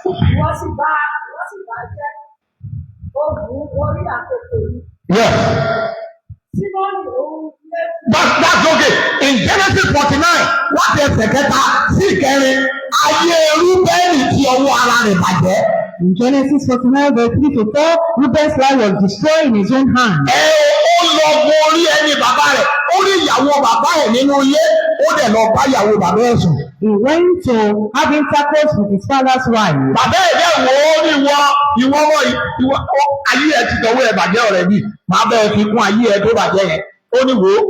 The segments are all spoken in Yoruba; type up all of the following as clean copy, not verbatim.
Wọ́n sì bá jẹ́ ogun orí àkókò yìí. Yes. Símọ́nì òun lé. That's okay. In Genesis 49, láti ẹsẹ̀ kẹta sí ìkẹrin, ayé Rúbẹ́nì tí ọwọ́ ara rẹ̀ bàjẹ́. In Genesis 49, verse 3 to 4, Reuben's life was destroyed in his own hand. Ó lọ gun orí ẹni bàbá rẹ̀, ó rí ìyàwó bàbá ẹ̀ nínú ilé, ó dẹ̀ lọ bá ìyàwó bàbá ẹ̀ sùn. He went to have intercourse with his father's wife. Bàbá ẹ̀ dẹ̀ wò ó ní ìwọ ọmọ ìwọ ayé ẹ̀ ti tọwọ́ ẹ̀ bàjẹ́ ọ̀rẹ́ bí. Màá bẹ́ẹ̀ fi kún ayé ẹ̀ tó bàjẹ́ yẹn. Ó ní wò ó,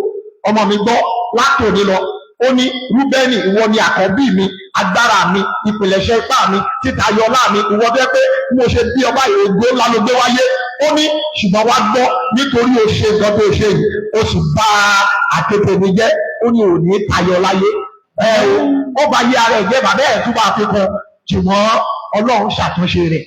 ọmọ mi gbọ́ látòní lọ. Ó ní Rúbẹ́nì ìwọ ni àkọ́bí mi, agbára mi, ìpìlẹ̀ṣẹ̀ ipá mi, títayọ ọlá mi, ìwọ bẹ́ẹ̀ pé mo ṣe bí ọba ìrògbó ńlá ló gbé wáyé. Ó ní ṣùgbọ́n wá gbọ́ nítorí o ṣe nǹkan tó ṣe yìí, o sì bá àtètè mi jẹ́, ó ní òní tayọ láyé. Ó bá yé ara ẹ̀ jẹ́ bàbá ẹ̀ tún bá fi kún, ṣùgbọ́n Ọlọ́run ṣàtúnṣe rẹ̀.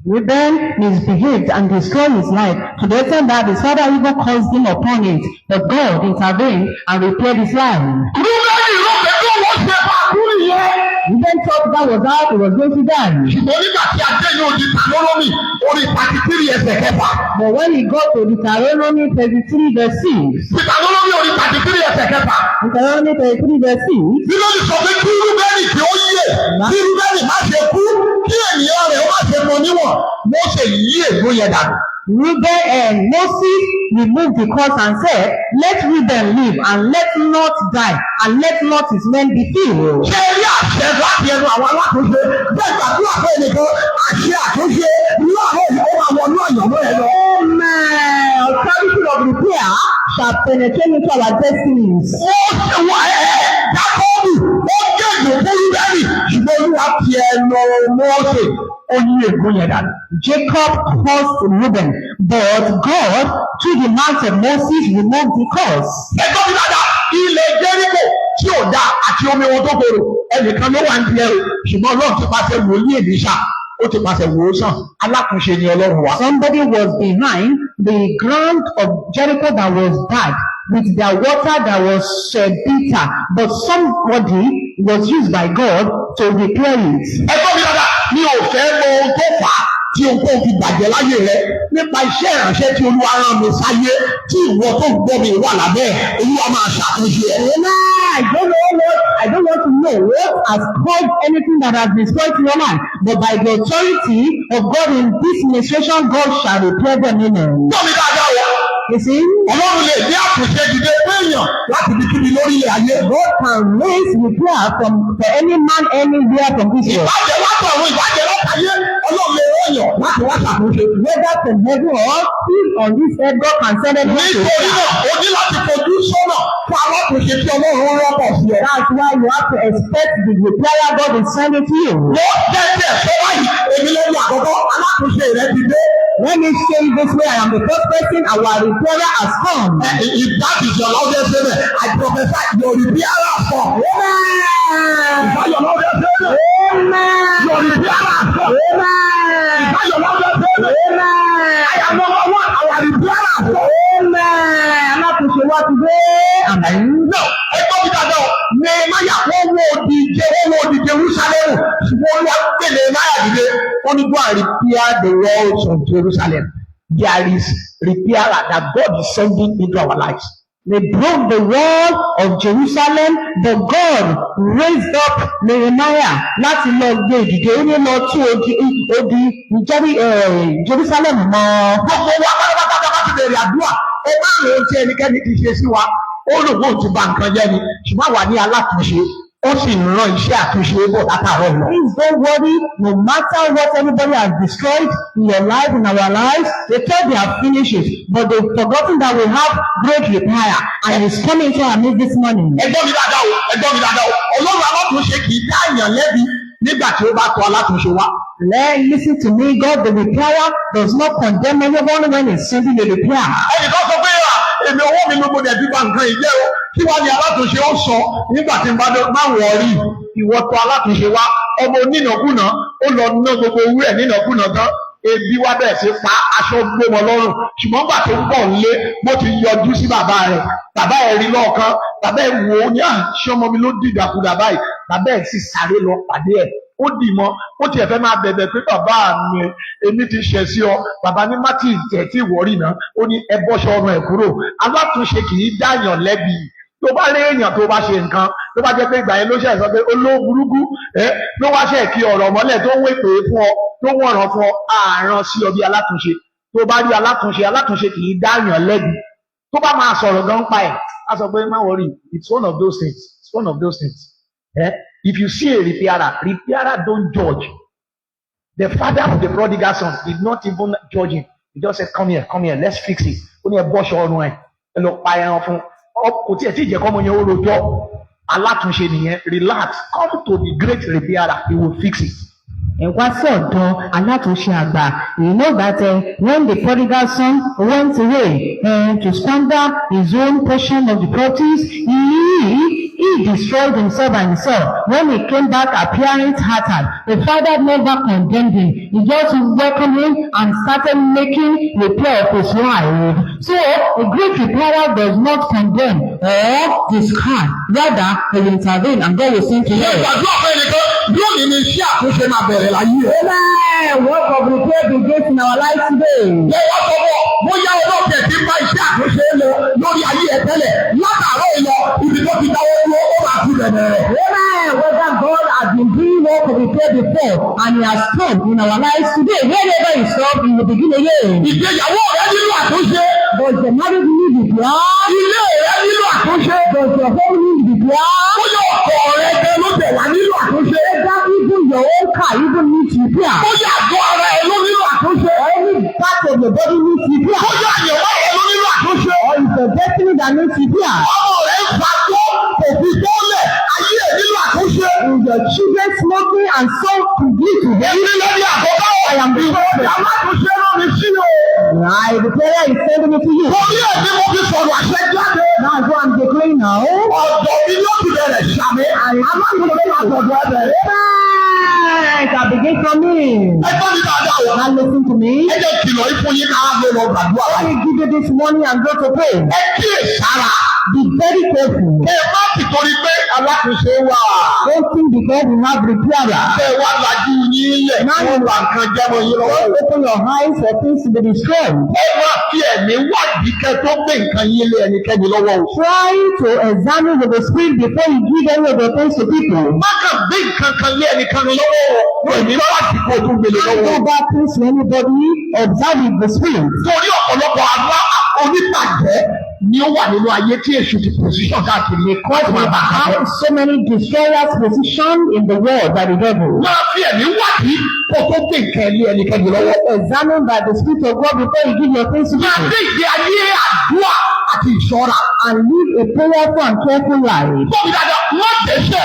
Reuben misbehaved and destroyed his life to the extent that his father even caused him upon it, but God intervened and repaired his life. Rúbẹ́nì ló fẹ́ tó wọ́n ṣe fàkúrì yẹn. Reuben thought that was how he was going to die. Ṣùgbọ́n nígbà tí ajé yóò di Tàlọ́lọ́mì, orí 33 ẹsẹ̀ kẹfà. But when he got to Deuteronomy 33 verse 6, Tàlọ́lọ́mì orí 33 ẹsẹ̀ kẹfà. Deuteronomy 33 verse 6, Bíbélì sọ pé kí Rúbẹ́nì kí ó yè, kí Rúbẹ́nì má ṣe kú, kí ènìyàn rẹ̀ ó má ṣe mọ níwọ̀n. Mósè yí ègún yẹn dànù. Reuben and Moses removed the curse and said, "Let Reuben live and let not die, and let not his men be filled." Ṣé rí àṣẹ láti ẹnu àwọn alákòóso bẹ́ẹ̀ gbàdúrà pé nìkan àṣẹ àtúnṣe láàárọ̀ yìí ó máa wọnú àyànmọ́ ẹ lọ. Amen. Authority of repair shall penetrate into our destinies. Ó ṣe wọ Jákọ́bù, ó gégùn fún Rúbẹ́nì, ṣùgbọ́n Olúwa fi ẹnu Mósè ó yí ègún yẹn dànù. Jacob cursed Reuben, but God, through the mouth of Moses, removed the curse. Ẹgbọ́n mi dáadáa, ilẹ̀ Jẹ́ríkò tí ò dáa àti omi wọn tó korò, ẹnìkan ló wà ń di ẹrù, ṣùgbọ́n Ọlọ́run ti pàṣẹ wòlíì Èlíṣà, ó ti pàṣẹ wòósàn, alákùnṣe ni Ọlọ́run wa. Somebody was behind the ground of Jericho that was bad, with their water that was bitter, but somebody was used by God to repair it. Ẹgbọ́n mi dáadáa, mi ò fẹ́ mọ ohun tó fà á tí o kò fi bàjẹ́ láyé rẹ nípa iṣẹ́ ìránṣẹ́ tí Olúwa rán mi sáyé tí ìwọ tó ń gbọ́ mi wà lábẹ́ Olúwa máa ṣàtúnṣe ẹ̀. I don't want to know what has caused anything that has destroyed your life, but by the authority of God in this administration, God shall repair them. Amen. Gbọ́ mi dáadáa wọ̀. You see, Ọlọ́run lè dé àtúnṣe dìde péyàn láti ibi kíbi lórí ilẹ̀ ayé. God can raise repair for any man anywhere from this world. Ìbàjẹ́ látọ̀run ìbàjẹ́ látàyé Ọlọ́run lè rẹ̀yàn láti wá ṣàtúnṣe. Whether from heaven or still on this earth, God can send anyone to Nítorí náà, o ní láti fojú sọ́nà fún alákòóṣe tí Ọlọ́run rọ́pọ̀ sí ẹ. That's why you have to expect the repairer God is sending to you. Wọ́n tẹ́tẹ̀ sọ báyìí, èmi lẹ́nu àkọ́kọ́ alákòóṣe rẹ ti dé. Let me say it this way, I am the first person, our repairer has come. If that is your loudest statement, I prophesy your repairer has come. Amen. Is that your loudest statement? Amen. Your repairer has come. Amen. Is that your loudest statement? Amen. I am number one, our repairer has come. Amen. I'm not pushing what today. Amen. No, ẹgbọ́n mi dáadáa, Nehemiah wọ́n wo odi Jerusalem, ṣùgbọ́n Olúwa gbé Nehemiah dìde, wọ́n ní go and repair the walls of Jerusalem. There is repairer that God is sending into our lives. They broke the wall of Jerusalem, but God raised up Nehemiah láti lọ gbé ìdìde ó ní lọ tí odi Jerusalem mọ́. Gbogbo wa pátápátá bá ti bẹ̀rẹ̀ àdúrà, ẹ má rò ó tí ẹnikẹ́ni ti ṣe sí wa, ó lò wọ́n ti bà nǹkan jẹ́ ni, ṣùgbọ́n àwa ní alátúnṣe, ó sì ń rán iṣẹ́ àtúnṣe bọ̀ látàárọ̀ lọ. Please don't worry, no matter what anybody has destroyed in your life, in our lives, they thought they have finished it, but they've forgotten that we have great repair, and it's coming to our midst this morning. Ẹgbọ́n mi dáadáa o, ẹgbọ́n mi dáadáa o, Ọlọ́run alátúnṣe kì í dá èèyàn lẹ́bi nígbà tí ó bá tọ̀ alátúnṣe wá. Listen to me, God, the repairer does not condemn anyone when he's sending a repair. Ẹnìkan sọ pé èmi owó mi ló gbọdọ̀ bí bá nǹkan ìjẹ́ o, kí wá ní alátúnṣe ó sọ nígbà tí n bá wọ̀ rí ìwọ tọ̀ alátúnṣe wá, ọmọ onínàkúnà ó lọ ná gbogbo owó ẹ̀ nínàkúnà tán, ebi wá bẹ̀rẹ̀ sí pa aṣọ gbé wọn lọ́rùn, ṣùgbọ́n gbà tó ń bọ̀ nílé mo ti yọjú sí bàbá rẹ̀, bàbá ẹ̀ rí lọ́ọ̀kan, bàbá ẹ̀ wò ó ní àṣẹ ọmọ mi ló dìdàkudà báyìí, bàbá ẹ̀ sì sáré lọ pàdé ẹ̀, ó dì mọ́, ó tiẹ̀ fẹ́ máa bẹ̀bẹ̀ pé bàbá mi èmi ti ṣẹ̀ sí ọ, bàbá ní má tí tẹ̀ tí wọ́ọ̀rì náà, ó ní ẹ bọ́ṣọ ọrùn ẹ̀ kúrò. Alátúnṣe kì í dáyàn lẹ́bi. Tó bá rí èèyàn tó bá ṣe nǹkan, tó bá jẹ́ pé ìgbà yẹn ló ṣẹ̀ sọ pé olóburúkú ló wá ṣẹ̀ kí ọ̀rọ̀ mọ́lẹ̀ tó ń wépè fún ọ, tó ń wọ̀ràn fún ọ, àárán sí ọ bí alátúnṣe. Tó bá rí alátúnṣe kì í dáyàn lẹ́bi. Tó bá máa sọ̀rọ̀ gan pa ẹ̀, á sọ pé má worry, it's one of those things, it's one of those things. If you see a repairer don't judge. The father of the prodigal son did not even judge him. He just said, come here, let's fix it. Ó ní ẹ bọ́ṣọ ọrùn ẹ̀, ẹ lọ pa ẹran fún. Kò tí ẹ̀ tí ì jẹ́ kọ́mọ yẹn ó rojọ́. Alátúnṣe nìyẹn, relax, come to the great repairer, he will fix it. Ẹ wá sí ọ̀dọ̀ alátúnṣe àgbà. You know that when the prodigal son went away to squander his own portion of the properties, he destroyed himself by himself. When he came back appearing tattered, the father never condemned him. He just welcomed him and started making repair of his life. So a great repairer does not condemn or discard. Rather, he will intervene and God will send to him. Lónìí ni iṣẹ́ àtúnṣe máa bẹ̀rẹ̀ láyé ẹ̀. Amen. Work of repair begins in our life today. Ṣé wọ́n sọ wọ́n bóyá ọlọ́ọ̀kẹ́ ti ń bá iṣẹ́ àtúnṣe lọ lórí ayé ẹ̀ tẹ́lẹ̀ látàárọ̀ ìlọ ibi tó ti dáwọ́ dúró ó máa fi bẹ̀rẹ̀. Amen. Whether God has been doing work of repair before and he has come in our lives today, wherever he stopped, he will begin again. Ìgbéyàwó rẹ nílò àtúnṣe. Does the marriage need repair? Ilé rẹ nílò àtúnṣe. Does your home need repair? Bóyá ọkọ rẹ gan ló tẹ̀ wá nílò àtúnṣe. That even your own car even needs repair. Bóyá àgọ́ ara ẹ ló nílò àtúnṣe. Or any part of your body needs repair. Bóyá àyẹ̀wò ẹ ló nílò àtúnṣe. Or it's your destiny that needs repair. Ọmọ rẹ ń fa tó òbí tó lẹ̀ ayé ẹ̀ nílò àtúnṣe. Is your children smoking and so complete with them? Èmi lẹ́ni àkọ́kọ́. I am the prophet. Alátúnṣe rán mi sí o. Right, the prayer is sending it to you. Torí ẹ̀ ni mo fi sọ̀rọ̀ àṣẹ jáde. That's what I'm declaring now. Ọ̀dọ̀ mi ló ti bẹ̀rẹ̀ ṣàmì. Alátúnṣe àtọ̀dọ̀ ẹ̀ bẹ̀rẹ̀. Right, I begin from me. Ẹ gbọ́ mi dáadáa o. Now listen to me. Ẹ jẹ́ kìlọ̀ ìfún yín ká ló lọ gbàdúrà Let láyé. me give you this money and go to pray. Ẹ kíyèsára. Be very careful. Ẹ má ti torí pé alátúnṣe wà. Don't think because you have repairer. Ṣé wá lajú yín lẹ̀ fún ìwà nǹkan jẹ́mọ yín lọ́wọ́? Don't open your eyes for things to be destroyed. Ẹ máa fi ẹ̀mí wádìí kẹ́ tó gbé nǹkan yín lé ẹnikẹ́ni lọ́wọ́ o. Try to examine with the spirit before you give any of the things to people. Má kàn gbé nǹkan kan lé ẹnikẹ́ni lọ́wọ́ o. Ẹ̀mí wádìí kó tún gbélé Don't lọ́wọ́. go back things to anybody. Observe with the spirit. Torí ọ̀pọ̀lọpọ̀ àwọn oníbàjẹ́ ni ó wà nínú ayé tí èṣù ti pòsíṣàn káàkiri. Because we have so many destroyers positioned in the world by the devil. Máa fi ẹ̀mí wádìí kó tó gbé nǹkan lé ẹnikẹ́ni lọ́wọ́. Examine by the spirit of God before you give your things to Máa people. gbé ìgbé ayé àdúrà àti ìṣọ́ra. And live a prayerful and careful life. Bọ́ọ̀lù dáadáa, wọ́n dẹ́ṣẹ̀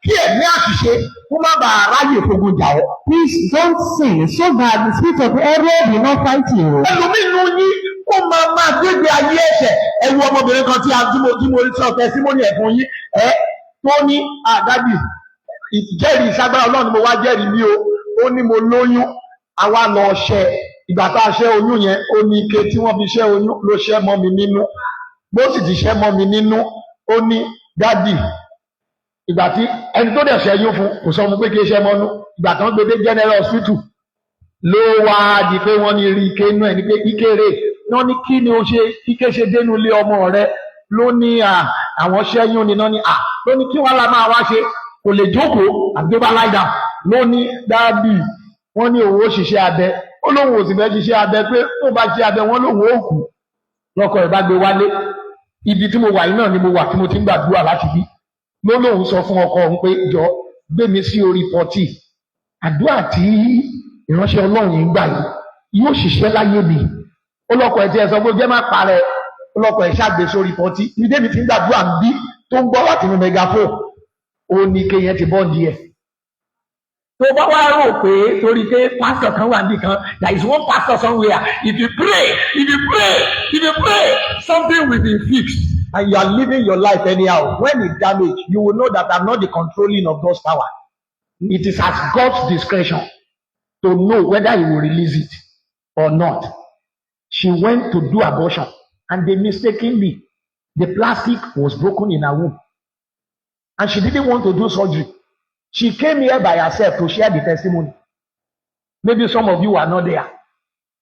kí ẹ̀mí àṣìṣe kó má bàa ráyè fogun jà ọ́. Please don't sin so that the spirit of error will not fight you. Ẹlòmínú yín ó máa gbégbé ayé ẹ̀ṣẹ̀. Ẹ wo ọmọbìnrin kan tí mo rí sọ tẹsímọ́nì ẹ̀ fún yín. Tó ní àdábì ìjẹ́rìí ìṣàgbára Ọlọ́run ni mo wá jẹ́rìí ní o. Ó ní mo lóyún, àwa lọ ṣẹ́. Ìgbà tá a ṣẹ́ oyún yẹn, ó ní ike tí wọ́n fi ṣẹ́ oyún ló ṣẹ́ mọ́ mi nínú. Bó sì ti ṣẹ́ mọ́ mi nínú, ó ní dádì. Ìgbà tí ẹni tó dẹ̀ ṣẹ́yún fún kò sọ fún pé kí ẹ ṣẹ́ mọ́nú. Ìgbà tí wọ́n gbé dé general hospital ló wá di pé wọ́n ní rí ike inú ẹ̀ ní pé ìkéré. Wọ́n ní kí ni o ṣe ike ṣe dénú ilé ọmọ rẹ ló ní àwọn ṣẹ́yún ni ló ní kí wọ́n la máa wá ṣe kò lè jókòó àgbébá láìda ló ní dábì wọ́n ní òun ó ṣiṣẹ́ abẹ ó lóun ò sì fẹ́ ṣiṣẹ́ abẹ pé tó bá ṣiṣẹ́ abẹ wọ́n lóun ó kú lọ́kọ ẹ̀ bá gbé wálé ibi tí mo wà yìí náà ni mo wà tí mo ti ń gbàdúrà láti bí ló lóun sọ fún ọkọ òun pé jọ gbé mi sí orí 40 àdúrà tí ìránṣẹ́ Ọlọ́run yìí ń gbà yìí yóò ṣiṣẹ́ láyé mi ọlọ́kọ̀ ẹ̀ tí ẹ sọ pé jẹ́ má parẹ́ ọlọ́kọ̀ ẹ̀ ṣàgbé sórí 40 ní débi tí ń gbàdúrà ń bí tó ń gbọ́ láti inú megaphone ó ní kéyẹn ti bọ́ǹdì ẹ̀. tó bá wá rò pé torí pé pásítọ̀ kan wà níbì kan there is one pastor somewhere if you pray something will be fixed and you are living your life anyhow when it damage you will know that I'm not the controlling of God's power it is at God's discretion to know whether he will release it or not. She went to do abortion and they mistakenly, the plastic was broken in her womb. And she didn't want to do surgery. She came here by herself to share the testimony. Maybe some of you are not there.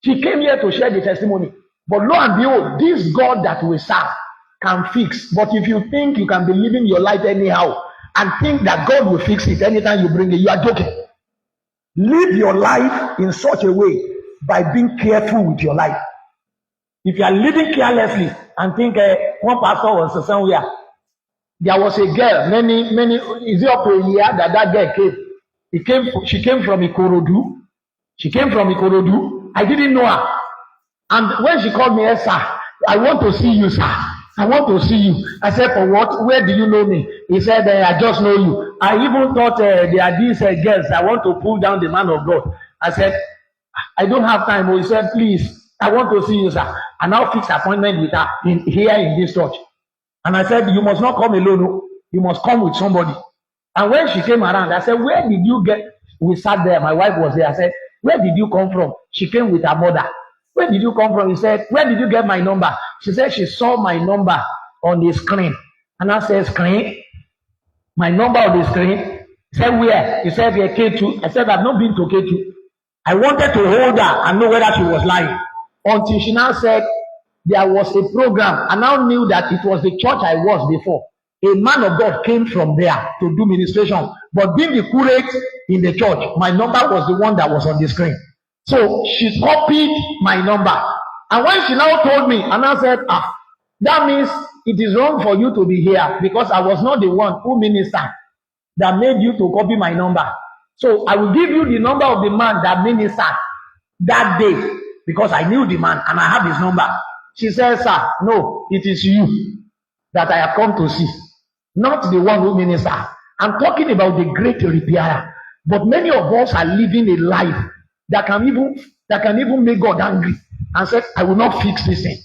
She came here to share the testimony. But lo and behold, this God that we serve can fix. But if you think you can be living your life anyhow and think that God will fix it anytime you bring it, you are joking. Live your life in such a way by being careful with your life. If you are living carelessly and think one pastor was somewhere, there was a girl, is it up to a year that girl came? She came from Ikorodu. She came from Ikorodu. I didn't know her. And when she called me, sir, I want to see you, sir. I want to see you. I said, for what? Where do you know me? He said, I just know you. I even thought there are these girls. I want to pull down the man of God. I said, I don't have time. He said, please, I want to see you, sir. And I'll fix appointment with her here in this church. And I said, you must not come alone. You must come with somebody. And when she came around, I said, where did you get? We sat there. My wife was there. I said, where did you come from? She came with her mother. Where did you come from? He said, where did you get my number? She said she saw my number on the screen. And I said, screen? My number on the screen? He said, where? He said, K2. I said, I've not been to K2. I wanted to hold her and know whether she was lying. Until she now said, there was a program. I now knew that it was the church I was before. A man of God came from there to do ministration. But being the curate in the church, my number was the one that was on the screen. So she copied my number. And when she now told me, and I said, that means it is wrong for you to be here because I was not the one who ministered that made you to copy my number. So I will give you the number of the man that ministered that day because I knew the man and I have his number. She said, sir, no, it is you that I have come to see, not the one who ministered. I'm talking about the great repairer. But many of us are living a life that can even make God angry and say, I will not fix this thing.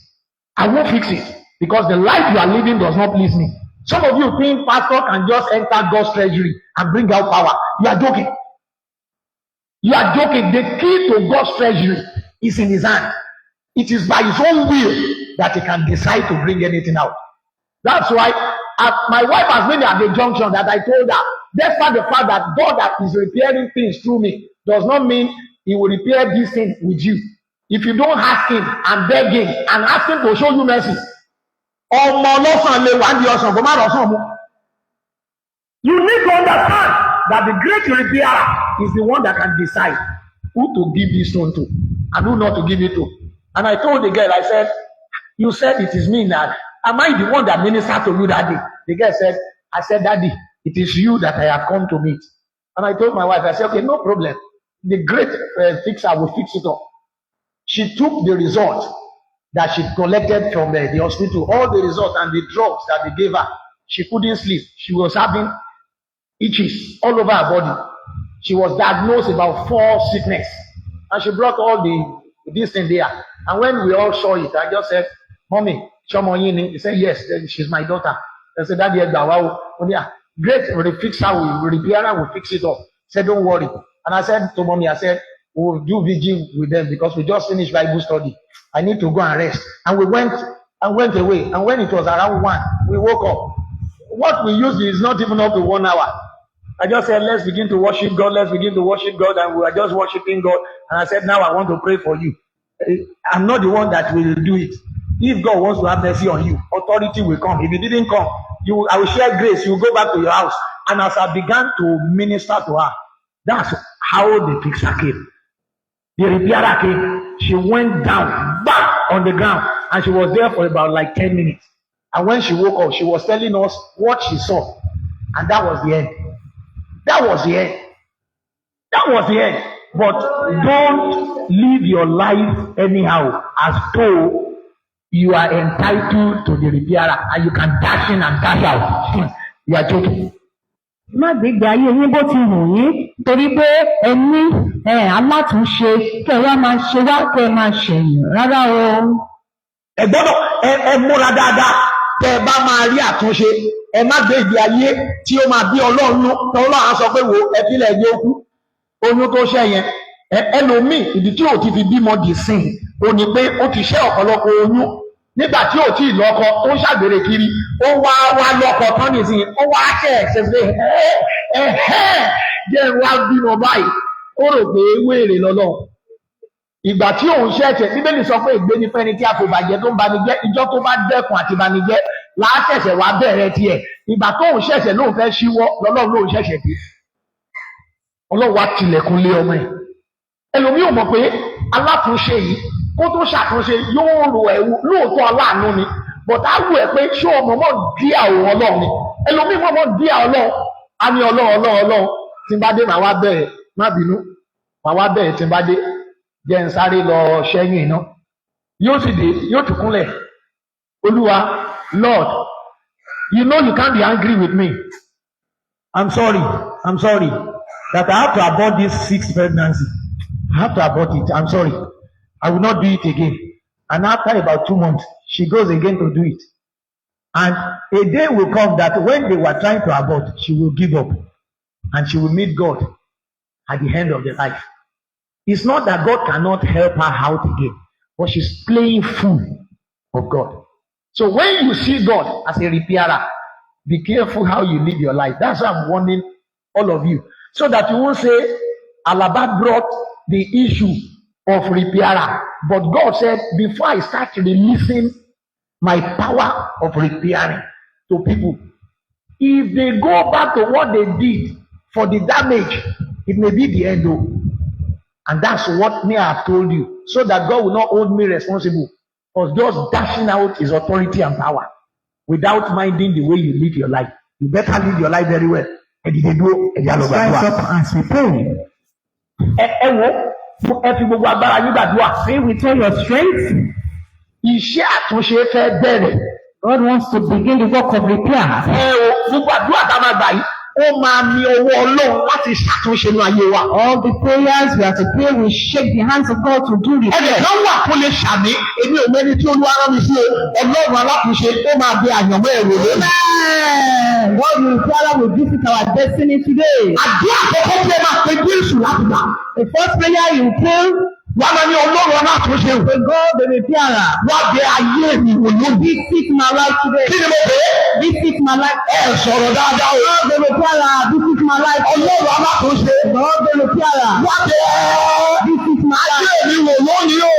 I won't fix it because the life you are living does not please me. Some of you think pastor can just enter God's treasury and bring out power. You are joking. You are joking. The key to God's treasury is in his hand. It is by his own will that he can decide to bring anything out. That's why my wife has been at the junction that I told her, despite the fact that God that is repairing things through me does not mean he will repair this thing with you. If you don't ask him and beg him and ask him to show you mercy, you need to understand that the great repairer is the one that can decide who to give this stone to and who not to give it to. And I told the girl, I said, you said it is me now. Am I the one that ministered to you that day? The girl said, I said, Daddy, it is you that I have come to meet. And I told my wife, I said, okay, no problem. The great fixer will fix it up. She took the result that she collected from the hospital, all the results and the drugs that they gave her. She couldn't sleep. She was having itches all over her body. She was diagnosed about 4 sickness. And she brought all this thing there. And when we all saw it, I just said, Mommy, he said, yes, she's my daughter. I said, Daddy, great fixer repairer will fix it up. He said, don't worry. And I said to Mommy, I said, we'll do vigil with them because we just finished Bible study. I need to go and rest. And we went away. And when it was around 1, we woke up. What we used is not even up to 1 hour. I just said, let's begin to worship God. Let's begin to worship God. And we were just worshiping God. And I said, now I want to pray for you. I'm not the one that will do it. If God wants to have mercy on you, authority will come. If it didn't come, I will share grace. You go back to your house. And as I began to minister to her, that's how the fixer came. The repairer came. She went down, back on the ground, and she was there for about like 10 minutes. And when she woke up, she was telling us what she saw. And that was the end. That was the end. That was the end. But don't live your life anyhow as though you are entitled to the repairer and you can dash in and dash out. You are joking. Má gbégbé ayé yín bó ti wù yín torí pé ẹ ní alátúnṣe kẹ́ wá máa ṣe wá kẹ́ máa ṣẹ̀yìn rárá o. Ẹ gbọ́dọ̀ ẹ múra dáadáa tẹ́ ẹ bá máa rí àtúnṣe. Ẹ má gbé ìgbé ayé tí ó máa bí Ọlọ́run nú. Ọlọ́run á sọ pé wo ẹ fílẹ̀ ẹgbẹ́ okú. Oyún tó ṣẹ́ yẹn. Ẹlòmíì ìdí tí ò ti fi bímọ dì sìn ò ní pé ó ti ṣẹ́ ọ̀pọ̀lọpọ̀ oyún. Nígbà tí ò tí ì lọ́kọ ó ń ṣàgbèrè kiri ó wá lọ́kọ tán nìsín ó wá ṣe ẹ̀ṣẹ̀ jẹ́ wá bímọ báyìí ó rò pé wéèrè lọ́lọ́ ìgbà tí òun ṣẹ̀ṣẹ̀ bíbélì sọ pé ègbé ni fẹ́ni tí a kò bàjẹ́ tó ń bani jẹ́ ìjọ tó bá dẹ́kun àti bani jẹ́ láṣẹ̀ṣẹ̀ wá bẹ̀rẹ̀ tiẹ̀ ìgbà tó òun ṣẹ̀ṣẹ̀ lóun fẹ́ ṣíwọ́ lọ́lọ́run lóun ṣẹ̀ṣẹ̀ dé ọlọ́run wá tilẹ̀kùn lé ọmọ ẹ̀ ẹlòmíì ò mọ̀ pé alátúnṣe yìí kó tó ṣàtúnṣe yóò rò ẹ̀wù lóòótọ́ aláàánú ni bọ̀dá wù ẹ́ pé ṣé ọmọ mọ̀ dí àwòrán ọlọ́run ni ẹlòmíì mọ̀ dí ọlọ́run á ní ọlọ́run tí n bá dé màá wá bẹ̀rẹ̀ má bínú màá wá bẹ̀rẹ̀ tí n bá dé jẹ́ n sáré lọ ṣẹ́yìn iná yóò sì dé yóò tún kúnlẹ̀ olúwa Lord you know you can't be angry with me I'm sorry that I have to abort this 6th pregnancy I have to abort it I'm sorry I will not do it again and after about 2 months she goes again to do it and a day will come that when they were trying to abort she will give up and she will meet God at the end of the life. It's not that God cannot help her out again, but she's playing fool of God. So when you see God as a repairer, be careful how you live your life. That's why I'm warning all of you. So that you won't say, Alaba brought the issue of repairer. But God said, before I start releasing my power of repairing to people, if they go back to what they did for the damage, it may be the end though. And that's what me I have told you. So that God will not hold me responsible for just dashing out his authority and power without minding the way you live your life. You better live your life very well. Rise up as we pray. Pray with all your strength. Iṣẹ́ àtúnṣe fẹ́ bẹ̀rẹ̀. God wants to begin the work of repair. Gbogbo àdúrà tá a máa gbà yìí. Ó máa mi ọwọ́ Ọlọ́run láti ṣàtúnṣe ní ayé wa. All the prayers we have to pray will shake the hands of God to do repair. Ẹnìkan wà kó lè ṣàmì èmi ò mẹ́ni tí Olúwa rán mi sí o Ọlọ́run alákùnṣe ó máa bẹ àyànmọ́ ẹ̀rọ lónìí. God will Father will visit our destiny today. Àdúrà àkọ́kọ́ tí ẹ máa pe Jésù láti gbà. The first prayer you pray. Wà á máa ní Ọlọ́run alákùnṣe o. The God the repairer. Wà á bẹ ayé mi wò ló. Visit my life today. Kí ni mo pè é? Visit my life. Sọ̀rọ̀ dáadáa o. God the repairer. Visit my life. Ọlọ́run alákùnṣe. God the repairer. Wà á bẹ visit my life. Ayé mi wò lónìí o.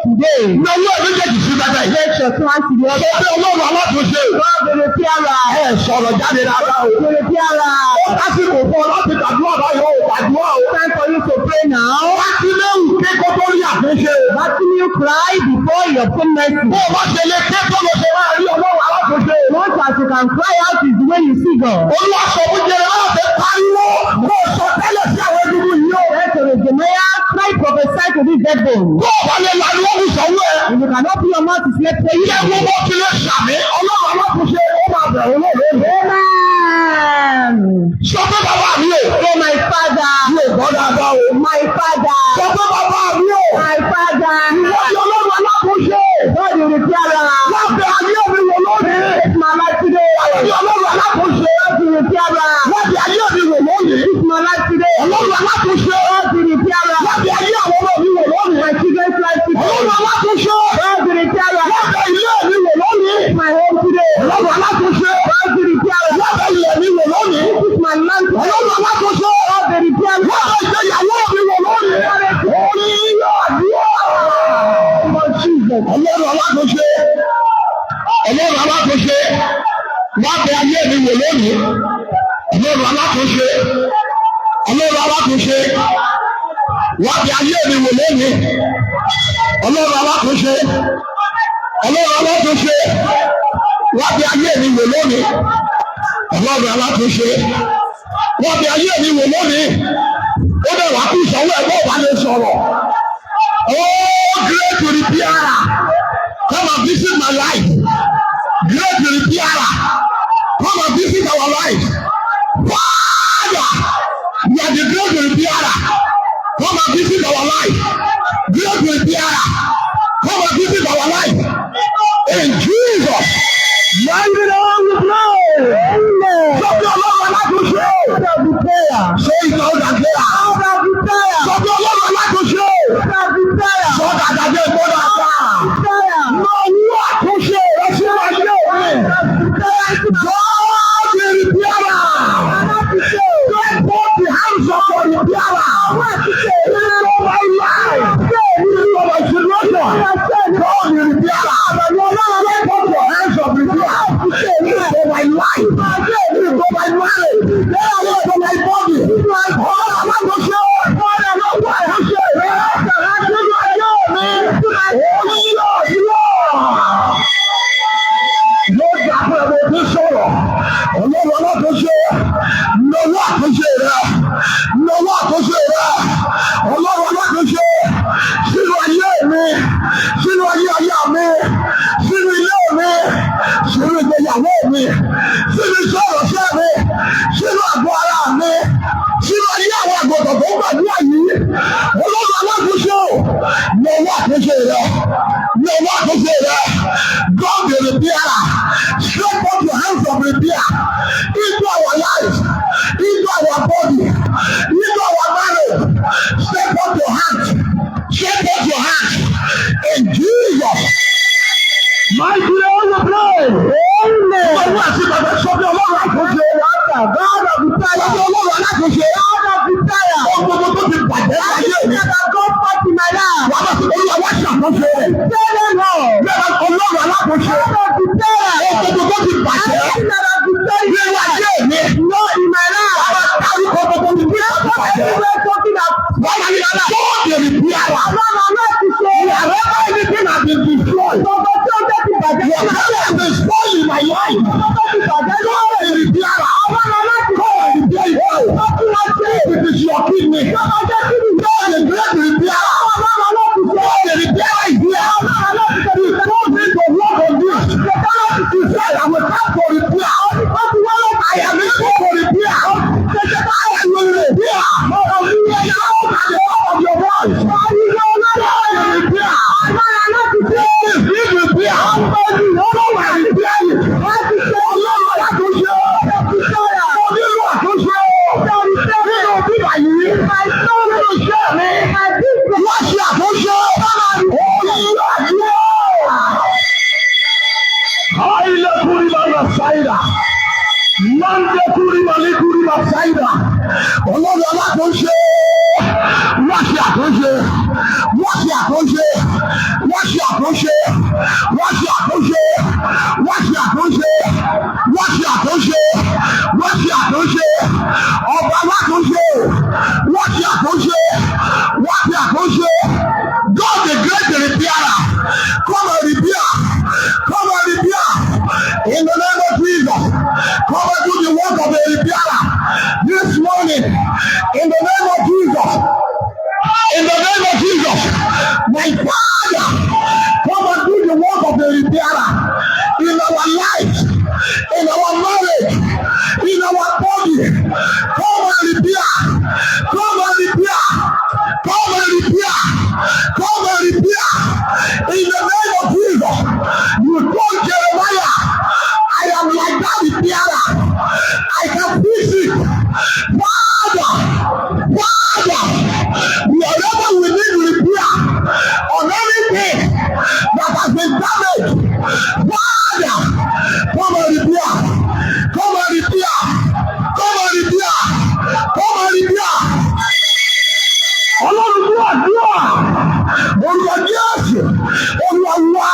Today. Ní owó ẹ̀mí jẹ̀jì sí bàtà yìí. Let your plan to the other. Sọ pé Ọlọ́run alákùnṣe. God the repairer. Sọ̀rọ̀ jáde dáadáa o. The repairer. Ó lásìkò fún ọ láti gbàdúrà báyìí o. Gbàdúrà o. Time for you to pray now. Wá sí léwu kí kó tó rí àtúnṣe. Continue you cry before your obtain mercy. Bó o bá ṣe lè ké tó lọ ṣe máa rí Ọlọ́run alákùnṣe. Much as you can cry out is the way you see God. Olúwa sọ fún Jeremiah pé pariwo kó o sọ tẹ́lẹ̀ sí àwọn egungun yìí o. Let Jeremiah cry prophesy to this dead bone. Bó o bá lè lanu ọ̀hún sọ̀wọ́ ẹ̀. If you cannot put your mouth to say pray. Ilé wo bó ti lè ṣàmì Ọlọ́run alákùnṣe ó máa bẹ̀rù lóore. Amen. Sọ pé bàbá mi o. Say my father. Mi ò gbọ́ dáadáa o. My father. Sọ pé bàbá mi o. My father. Ìwọ ni Ọlọ́run alákùnṣe. God the repairer. Lábẹ́ ayé mi wò lónìí. It's my life today. Ìwọ ni Ọlọ́run alákùnṣe. God the repairer. Lábẹ́ ayé mi wò lónìí. It's my life today. Ọlọ́run alákùnṣe. God the repairer. Lábẹ́ ayé àwọn ọmọ mi wò lónìí. My children's life today. Ọlọ́run alákùnṣe. God the repairer. Lábẹ́ ilé mi wò lónìí. It's my home today. Ọlọ́run alákùnṣe. God the repairer. Lábẹ́ ilé mi wò lónìí. This is my land today. Ọlọ́run alákùnṣe. God the repairer. Lábẹ́ ìgbéyàwó mi wò lónìí. Orí àdúrà. Ọlọ́run alákùnṣe. Ọlọ́run alákùnṣe. Lábẹ́ ayé mi wò lónìí. Ọlọ́run alákùnṣe. Ọlọ́run alákùnṣe. Lábẹ́ ayé mi wò lónìí. Ọlọ́run alákùnṣe. Ọlọ́run alákùnṣe. Lábẹ́ ayé mi wò lónìí. Ọlọ́run alákùnṣe. Lábẹ́ ayé mi wò lónìí. Ó dẹ̀ wá kú ìsanwó ẹ̀gbọ́n ọ̀bá lè sọ̀rọ̀. Oh, great repairer, come and visit my life. Great repairer, come and visit our life. Father, you are the great repairer. Come and visit our life. Great repairer, come and visit our life. In Jesus' mighty name we pray. Amen. Sọ́bí Ọlọ́run alákòóso. God of repairer. Ṣé ìgbà ó dàgbé à? God of repairer. Sọ́bí Ọlọ́run alákòóso. God of repairer. Sọ́dà dàgbé gbọ́dọ̀ àgbà. Repairer. Lọ wú àkóso rẹ sí ayé mi. God the repairer. hands. Stretch forth your hands. In Jesus. My dear, you pray. Amen. Ọlọ́run àti bàbá sọ bí ọlọ́run àkóso. God of the fire. Ọlọ́run alákòóso. God of the fire. Ohun gbogbo tó ti bàjẹ́ láyé mi. God fight in my life. Wàá bá ti olúwa wá ṣàkóso rẹ̀. Tẹ́lẹ̀ náà. Bẹ́ẹ̀ ọlọ́run alákòóso. God of the fire. Ohun gbogbo tó ti bàjẹ́. Bí wáyé mi. No in my life. Wàá bá kárí gbogbo tó ti bàjẹ́. Wàá bá yí ara. Tó lè rí bí ara. Ọlọ́run alákòóso. Ìyàrá báyìí ní kí n àbí destroy. Gbogbo tí ó jẹ́ ti bàjẹ́. Your power has been spoiled in my life. Gbogbo ti bàjẹ́. Lọ́wọ́ èrì bí ara. Ọlọ́run alákòóso. It is your kidney. God is great repair. God is repair is here. He told me to work on this. He said I will come for repair. I am able to repair. I will repair. Now at the top of your voice. God is repair. Please repair. Come and repair it. Ọlọ́run alákòóso. Onílù àkóso. Nínú bíbá yìí. Nínú iṣẹ́ mi. Wọ́n ṣe àkóso. Olúwa yóò. Àìlè kúrì máa lọ sáyidà. Mande kúrì máa lé kúrì máa sáyidà. Ọlọ́run alákòóso. Wọ́n ṣe àkóso. Wọ́n ṣe àkóso. Wọ́n ṣe àkóso. Wọ́n ṣe àkóso. Wọ́n ṣe àkóso. Wọ́n ṣe àkóso. Wọ́n ṣe àkóso. Ọba alákòóso. Wọ́n ṣe àkóso. Wọ́n ṣe àkóso. God the great repairer. Come and repair. Come and repair. In the name of Jesus. Come and do the work of a repairer. This morning. In the name of Jesus. In the name of Jesus. My Father. Come and do the work of a repairer. In our lives. In our marriage. In our body. Come and repair. Come and repair. Come and repair. Come and repair. In the name of Jesus. You told Jeremiah, I am like that repairer. I can fix it. Father, whatever we need repair on anything that has been damaged, Father, come and repair. Come and repair. Come and repair. Come and repair. Ọlọ́run tó àdúrà. Olúwa Jésù. Olúwa wá.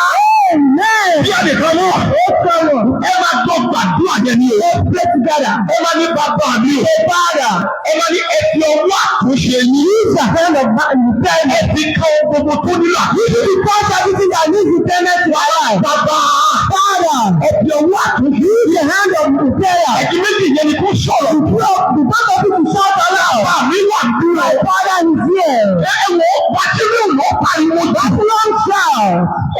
Bí ẹnìkan náà. Ó fẹ́ràn. Ẹ máa gbọ́ gbàdúrà yẹn ni o. Ó pé together. Ẹ máa ní bàbá mi o. Ó bára. Ẹ máa ní ẹtì ọwọ́ àtúnṣe ni. Yíṣà fẹ́ràn ìfẹ́ ẹtì kan gbogbo tó nílò àtúnṣe. Yíṣì kọ́ ṣàbísí yà ní ìfẹ́mẹ́tì ara ẹ̀. Bàbá. Bára. Ẹtì ọwọ́ àtúnṣe. Yíṣì hand of prayer. Ẹtì méjì yẹn ni kò sọ̀rọ̀. The back of it is short aloud. Àmì wà dúró. My father is here. Ẹ wo Bàtírí òwò pariwo Babylon shout.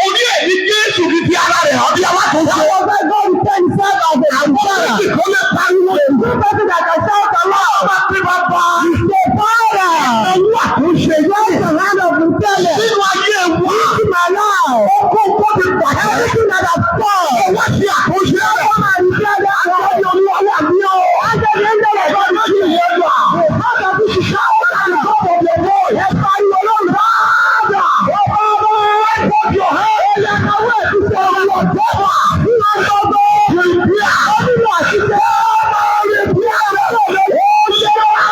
Orí ẹ̀ ní Jésù fi fi ara rẹ̀ hàn bí alákòóso. Àwọn ọ̀gá God is telling himself as a repair. Àwọn ìkọ́ lè pariwo. The person that can shout aloud. Bàbá tí bàbá. Ìṣe fara. Ẹ̀wọ́ àtúnṣe yóò ṣe hand of repair. Nínú ayé wa. Ní my life. Ó kó kó ti pàṣẹ. Everything that has fallen. Ọwọ́ ti àtúnṣe. Ọwọ́ máa rí bí ẹgbẹ́ àtọ́jú olúwa wà ní o. Ajẹ́ ní ẹgbẹ́ rẹ̀ bá mi kí ìyẹn wà. Bàbá tí ti ṣá ó dà ní kọ́pọ̀ bí owó. Ẹ pariwo lórí bàbá. Ọba ẹ̀kọ́ your hand. Ẹ̀yẹ náwó ẹ̀ ti ṣe ọmọ ọ̀dọ́wà. Nínú ọgbọ́gbọ́. Rìbíà. Ó nílò àṣìṣe. Rìbíà. Ó ṣe wá.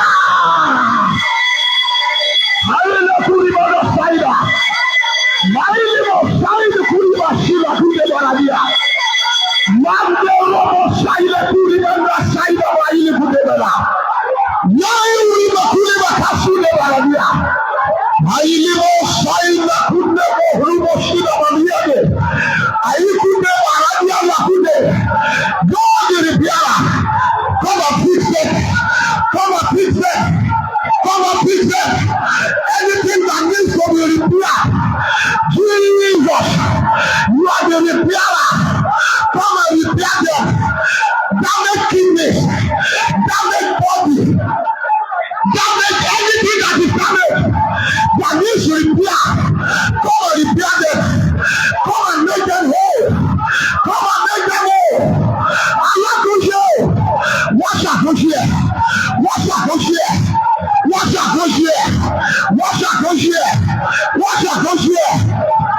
ṣàtúnṣe ẹ̀.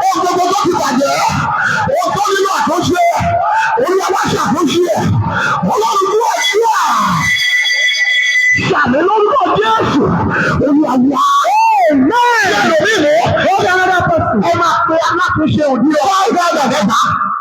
Ohun gbogbo tó ti bàjẹ́, ohun tó nílò àtúnṣe, Olúwa wá ṣàtúnṣe ẹ̀. Ọlọ́run ló ẹ̀ṣọ́ à. Ṣàmì lórúkọ Jésù. Olúwa wá. Ẹ máa pe alákòóso òdi ọ̀.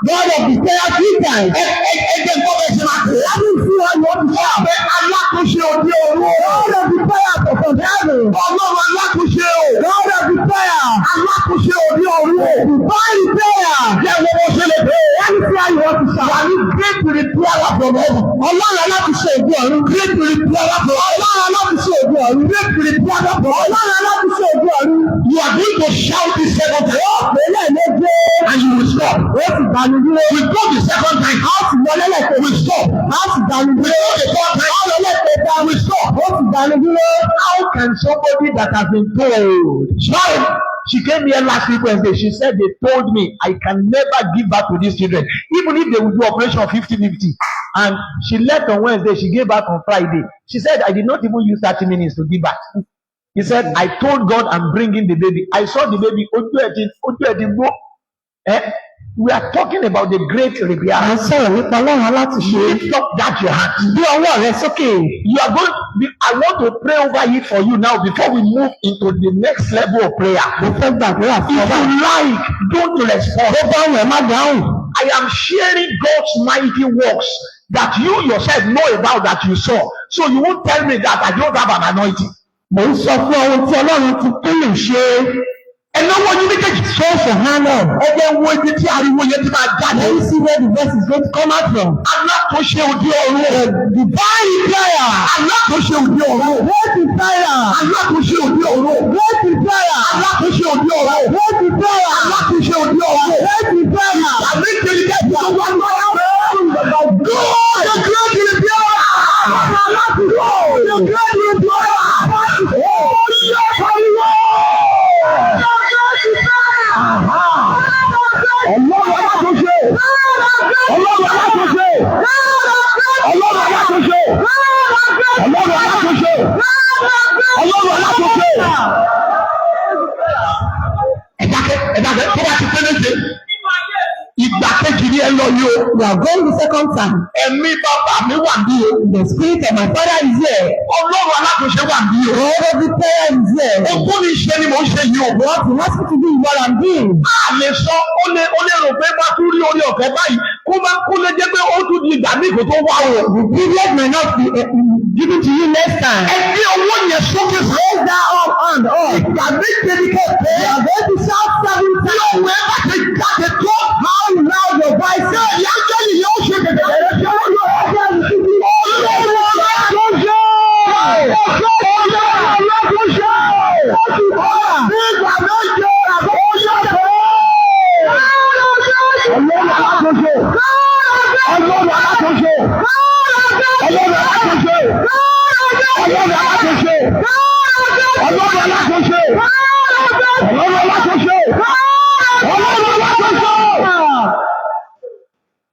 God of the prayer 3 times. Ẹgbẹ́ nǹkan bẹ́ẹ̀ ṣe máa pè é. Láti fi ọyọ́ ti sọ pé alákòóso òdi òru. God of the prayer for heaven. Ọlọ́run alákòóso o. God of the prayer. Alákòóso òdi òru. Divine prayer. Jẹ́ wo bó ṣe lè pè é. Láti fi ọyọ́ ti sọ. Wà ní great repair from heaven. Ọlọ́run alákòóso òdi òru. Great repair from heaven. Ọlọ́run alákòóso òdi òru. Great repair from heaven. Ọlọ́run alákòóso òdi òru. You are going to shout this second time. Ó pè é lẹ́ẹ̀mejì. And you will stop. Ó sì dànù dúró. We go the second time. A ó sì lọ lẹ́lẹ̀kẹ̀. We stop. A ó sì dànù dúró. We go the third time. A ó lọ lẹ́kẹ̀ẹ́ta. We stop. Ó sì dànù dúró. How can somebody that has been told? Sorry. She came here last week Wednesday. She said they told me I can never give back to these children. Even if they will do operation 50-50. And she left on Wednesday. She gave back on Friday. She said I did not even use 30 minutes to give back. He said, I told God I'm bringing the baby. I saw the baby. We are talking about the great repair. Lift up that your hand. You are going. I want to pray over it for you now before we move into the next level of prayer. If you like, don't respond. I am sharing God's mighty works that you yourself know about that you saw. So you won't tell me that I don't have an anointing. Mo ń sọ fún ohun tí Ọlọ́run ti tó lè ṣe. Ẹnáwó yín méjèèjì tó fò hàn náà. Ẹgbẹ́ wo ibi tí ariwo yẹn ti máa jáde. Can you see where the verse is going to come out from? Alákòóṣe òdi ọ̀run. Divine prayer. Alákòóṣe òdi ọ̀run. Great prayer. Alákòóṣe òdi ọ̀run. Great prayer. Alákòóṣe òdi ọ̀run. Great prayer. Alákòóṣe òdi ọ̀run. Great prayer. Àmì ìjẹ́lẹ̀ kẹ́kẹ́ tó wá lọ́wọ́. God the great repair. The great repair. You are going the second time. Ẹ̀mí bàbá mi wà bí o. The spirit of my father is here. Ọlọ́run alákòóṣe wà bí o. God of the prayer is here. Ogún ní ṣe ni mò ń ṣe yìí o. What you want me to do is what I'm doing. A lè sọ ó lè rò pé bá tún rí orí ọ̀fẹ́ báyìí kó lè jẹ́ pé ó tún di ìgbà ní ìkó tó wá o. The privilege may not be given to you next time. Ẹgbẹ́ owó yẹn sókè sí. Raise that up and up. Ìgbà méje ni kò pé. You are going to shout 7 times. Bí òun ẹ bá ti jáde tó. How loud your voice is. Ìyá jẹ́lì yóò ṣe gẹ̀gẹ̀.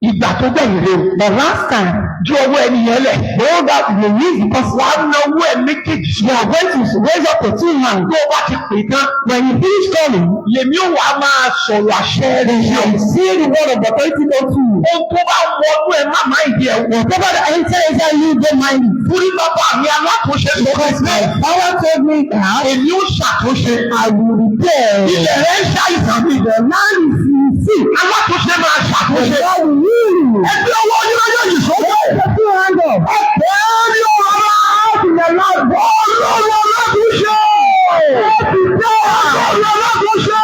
Ìgbà tó gbẹ̀yìn rẹ̀ o. The last time. Ju ọwọ́ ẹni yẹn lẹ̀. Hold that you use because wàá na owó ẹ méjèèjì. You are going to raise up the 2 hands. Tó o bá ti pè tán. When you finish calling. Lèmi ò wá máa sọ̀rọ̀ àṣẹ rẹ̀. You will see the word of authority go through. Ohun tó bá wọnú ẹ má máa ìdí ẹ̀. Whatever the answer is that you don't mind it. Fúrí bàbá mi alákòóṣe sọ fún mi. Power told me that. Èmi ó ṣàtúnṣe. I will repair. Ilẹ̀ rẹ̀ ń ṣàìsàn mi. The land is sick. Alákòóṣe máa ṣàtúnṣe. Ẹgbẹ́ owó oníwájú yìí sọ́kọ̀. Ẹgbẹ́ ní ọ̀rọ̀ láti lè lọ bọ́ lọ́wọ́ alákòóṣe. Ọ̀rọ̀ alákòóṣe.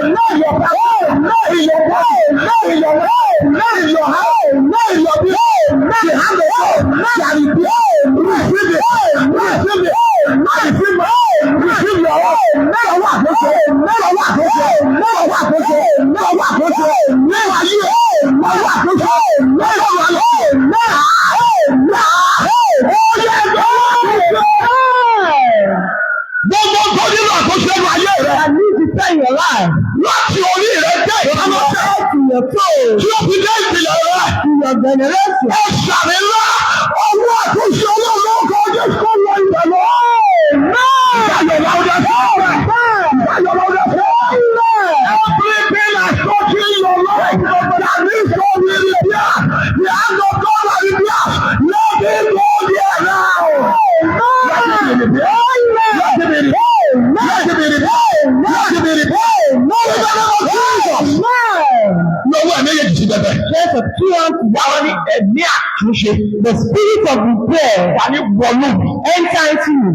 in your family, in your body, in your life, in your house, in your business. The hand of God shall be receive it, receive it, receive it, receive your own. Never walk with you, never walk with you, never walk with you, never walk with you, never you, never walk with you, never walk with you, never. Gbogbo tó nínú àkóso ẹnu ayé rẹ̀. I need to tell your life. Láti orí rẹ̀ jẹ́ ìkànnọ́tẹ̀. To your soul. Tí o fi dé ìpìlẹ̀ rẹ̀. To your generation. Ẹ ṣàmì ńlá. Ọwọ́ àkóso ọlọ́run kọ́ ọjọ́ kó lọ ìbẹ̀ lọ. Ìdájọ́ lọ́dẹ fún ọ. Ìdájọ́ lọ́dẹ fún ọ. Everything I touch in your life. That means God will be there. The hand of God will be there. Let it go there now. Let it be there. Lọ́wọ́ ẹ̀mí yẹn ti bẹ̀bẹ̀. Ṣé kí wọ́n ti dáwọ́ ní ẹ̀mí àtúnṣe? The spirit of repair wà ní wọlé. Enter into you.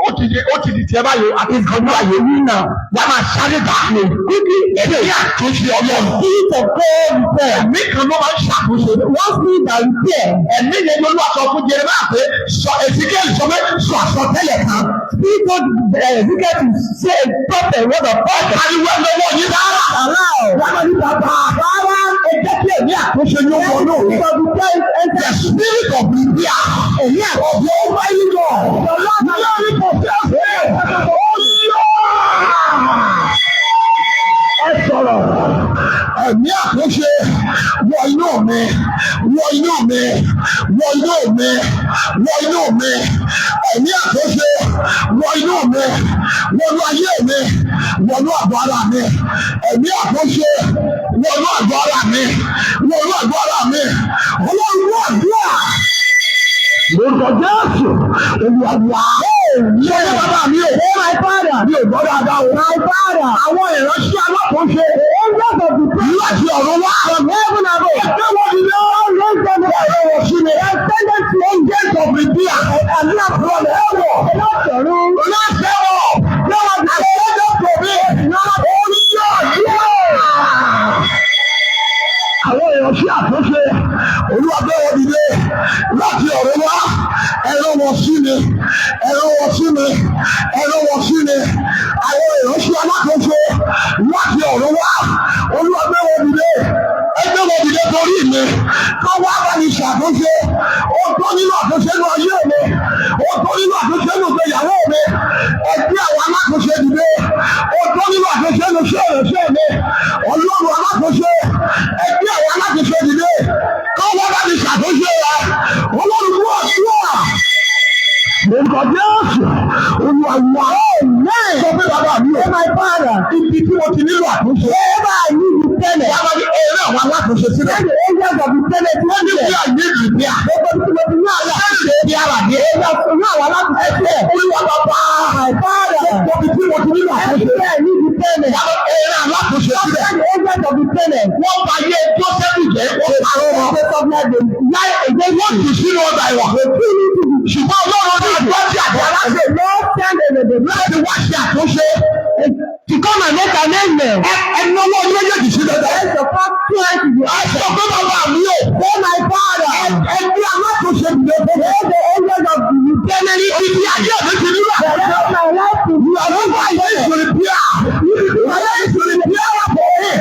Ó ti di tiẹ̀ báyìí àti ìkànnì àyè yìí náà. Wà á máa sáré bá a lè kúkú ẹ̀mí àtúnṣe ọlọ́run. Spirit of God repair. Ẹ̀mí kan ló máa ń ṣàkóso. One spirit that repair. Ẹ̀mí yẹn ló lọ́wọ́ sọ fún Jeremiah pé sọ Ezekiel sọ pé sọ àsọtẹ́lẹ̀ kan. Spirit of Ezekiel to say a prophet word of God. Àríwá lọ́wọ́ yìí dára. Wọ́n máa ní bàbá. Rárá ẹjẹ́ kí ẹ̀mí àkóso yóò wọ lóore. The spirit of repair. Ẹ̀mí àkóso ọba yìí lọ. Lórí kò fẹ́ fẹ́. Ẹ sọ̀rọ̀. Ẹ̀mí àkóso wọ inú mi, wọ inú mi, wọ inú mi, wọ inú mi. Ẹ̀mí àkóso wọ inú mi, wọnú ayé mi, wọnú àgọ́ ara mi. Ẹ̀mí àkóso wọnú àgọ́ ara mi, wọnú àgọ́ ara mi. Ọlọ́run wọ àdúrà. Lórúkọ Jésù, olùwàdùà. Ṣé bàbá mi ò? Ṣé my father? Mi ò gbọ́ dáadáa o. My father. Àwọn ìránṣẹ́ alákòóso. Angels of the prayer. Láti ọ̀run wá. From heaven above. Ẹgbẹ́ wọn ni wọ́n ló ń sẹ́nu ẹ̀rọ wọ̀ sí mi. Extended to angels of the prayer. Àbí àbúrò rẹ̀ ẹ̀wọ̀. Ọlọ́sọ̀rún. Ọlọ́sẹ̀wọ̀. Lọ́wọ́ ti ṣe é lọ́pọ̀ mi. Orí yóò yẹ. Àwọn ìránṣẹ́ àtúnṣe. Olúwa gbé wọn dìde láti ọ̀run wá. Ẹ̀rọ wọn sí mi. Ẹ̀rọ wọn sí mi. Ẹ̀rọ wọn sí mi. Àwọn ìránṣẹ́ alákòóso láti ọ̀run wá. Olúwa gbé wọn dìde. Ẹgbẹ́ wọn dìde torí mi. Ká wá bá mi ṣàtúnṣe. Ó tó nínú àtúnṣe nínú ayé mi. Ó tó nínú àtúnṣe nínú ìgbéyàwó mi. Ẹgbẹ́ àwọn alákòóso dìde. Ó tó nínú àtúnṣe nínú iṣẹ́ ìrẹsẹ̀ mi. Ọlọ́run alákòóso. Ẹgbẹ́ àwọn alákòóso dìde. Ká wá bá mi ṣàtúnṣe rẹ̀. Ọlọ́run wú àdúrà. Lórúkọ Jésù, olùwàwà ọ̀nẹ́. Sọ pé bàbá mi ò. Ṣé máa bá rà? Ibi tí mo ti nílò àtúnṣe. Ṣé bá a ní ìlú tẹ́lẹ̀? Wọ́n máa ní eré àwọn alákòóso sílẹ̀. Ṣé ẹ̀yà ìjọba tẹ́lẹ̀ tí wọ́n ní bí àyè ìlú bí a? Gbogbo tí mo ti ní àlá. Ṣé bí ara ní? Ẹ̀yà tó ní àwọn alákòóso sílẹ̀. Olúwa bàbá. Àìbára. Gbogbo tí mo ti nílò àtúnṣe. Ṣé ẹ̀yà ìlú tẹ́lẹ̀? Wọ́n eré alákòóso sílẹ̀. Ṣé ẹ̀yà ìjọba tẹ́lẹ̀? Wọ́n bá yé Jósẹ́fù jẹ́. Wọ́n ti sínú ọgbà ìwà. Ṣùgbọ́n Ọlọ́run ní ìgbọ́sí àti aláṣẹ láti wá ṣe àtúnṣe. To come and make an amendment. Ẹnu ọwọ́ ní méjèèjì sí dandan. Ẹ sọ pé bàbá mi ò. Ṣé my father? Ẹbí alákòóso ìdè fún mi. Ṣé the angel of the eternity ibi ayé mi ti rí wà? Ṣé my life to be a little bit of ìṣòro bíà? Ayé ìṣòro bíà wà pọ̀ ní.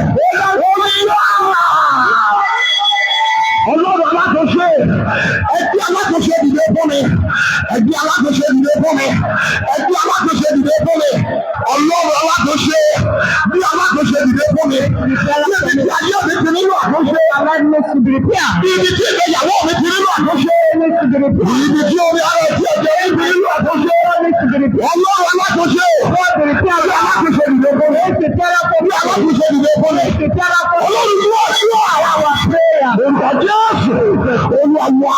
Ọlọ́run alákòóso. Ẹbí alákòóso ìdè fún mi. Ẹbí alákòóso ìdè fún mi. Ẹbí alákòóso ìdè fún mi. Ọlọ́run alákòóso. Bí alákòóso ìdè fún mi. Ibi tí ayé mi ti nílò àkóso. Ibi tí ìgbéyàwó mi ti nílò àkóso. Ibi tí orí ara ti ẹ̀jẹ̀ mi ti nílò àkóso. Ọlọ́run alákòóso. Bí alákòóso ìdè fún mi. Bí alákòóso ìdè fún mi. Ọlọ́run yóò ṣú àwọn. Orúkọ Jésù. Olúwa.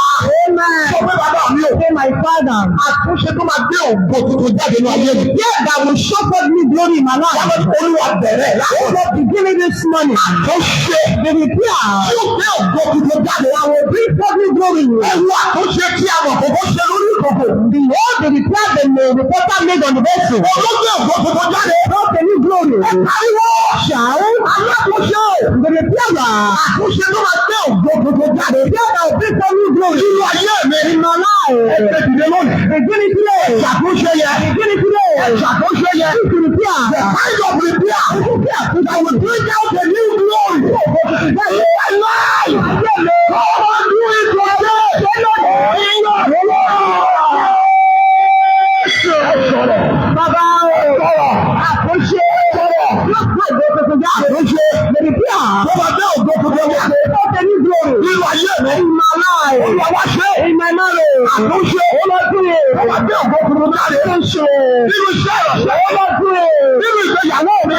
Sọ pé bàbá mi ò. Say my Father. Àtúnṣe tó máa gbé ògo tuntun jáde ní ayé mi. Yes, that will show forth me glory in my life. Olúwa bẹ̀rẹ̀ láti. Oh Lord, beginning this morning. Àtúnṣe. The repair. Yóò gbé ògo tuntun jáde. I will bring forth me glory. Ẹ̀rù àtúnṣe tí a mọ̀ kò ṣe lórí ìkòkò. Behold, the repair the potter made on the vessel. Olóògbé ògo tuntun jáde. Not a new glory. Ariwo. Shout. Alákòóso. The repair. Àtúnṣe tó máa gbé ògo tuntun jáde. Yes, I will bring forth new glory. Nínú ayé mi. In my life. Ẹgbẹ́ ìdílé lónìí. Beginning today. Ṣàtúnṣe yẹ. Beginning today. Ṣàtúnṣe yẹ. The repair. The kind of repair. I will bring out a new glory. My life. God will do it today. Baba àkóṣe àkóṣe lèrìbíà Tó máa gbé ògo tuntun jáde. ọ̀tẹ̀ ní glory Nínú ayé mi. ìmàláì Olúwa ṣe. ìmàláì Àtúnṣe. olódúrè Tó máa gbé ògo tuntun jáde. àtúnṣe Nínú iṣẹ́ ìrọ̀ṣẹ́. olódúrè Nínú ìgbéyàwó mi.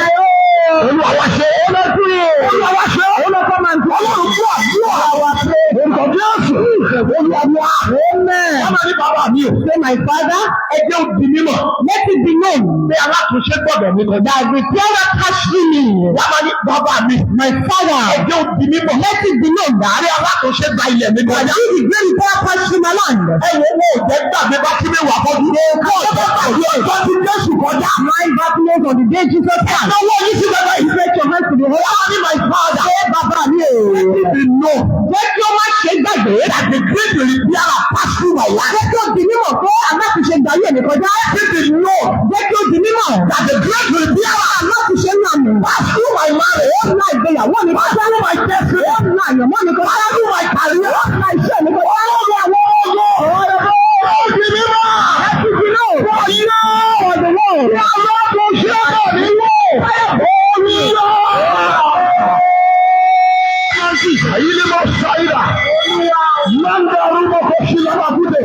Olúwa wá ṣe. olódúrè Olúwa wá ṣe. olókọ́mọ̀ntì Ọlọ́run fún àdúrà. àwa pé Orúkọ Jésù. Olúwa wá. amen. Ọmọ ní bàbá mi ò. Say my Father, Ẹjẹ́ ò di mímọ̀. let it be known Pé alátúnṣe gbọ́dọ̀ mi kọjá. that repairer touched me. Wọ́n máa ní bàbá mi. My Father, Ẹjẹ́ ò di mímọ̀. let it be known that Pé alátúnṣe gba ilẹ̀ mi that kọjá. you the great repairer touched my land. Ẹ wo owó òjẹ́ gbàgbé bá kí mi wà fọ́jú. Ọjọ́ tí Jésù kọjá. Life happiness on the day Jesus Christ. Lọ́wọ́ yìí sí bàbá yìí. Stretch your hands to the heaven. Wọ́n ní my father. Say bàbá mi o. Ibi nù. Jẹ́ kí ó má ṣe gbàgbé. That the great repair pass through my life. Jẹ́ kí ó di mímọ̀ pé aláṣiṣe gbàyè mi kọjá. Ibi nù. Jẹ́ kí ó di mímọ̀. That the great repair Aláṣiṣe ní àmì. pass through my marriage. Ó ńlá ìgbéyàwó mi kọjá. Pass through my destiny. Ó ńlá àyànmọ́ mi kọjá. Pass through my career. Ó ńlá iṣẹ́ mi kọjá. Ọlọ́run àwọn ọgọ́. Ó di mímọ̀. Let it be known. Wọ́n yọ. For the world. Ní alátúnṣe náà ní wò. Ó yọ. Èyí ni mo ṣàyíra. Lọ́ndà orúkọ kò sí lọ́wọ́ àbúdé.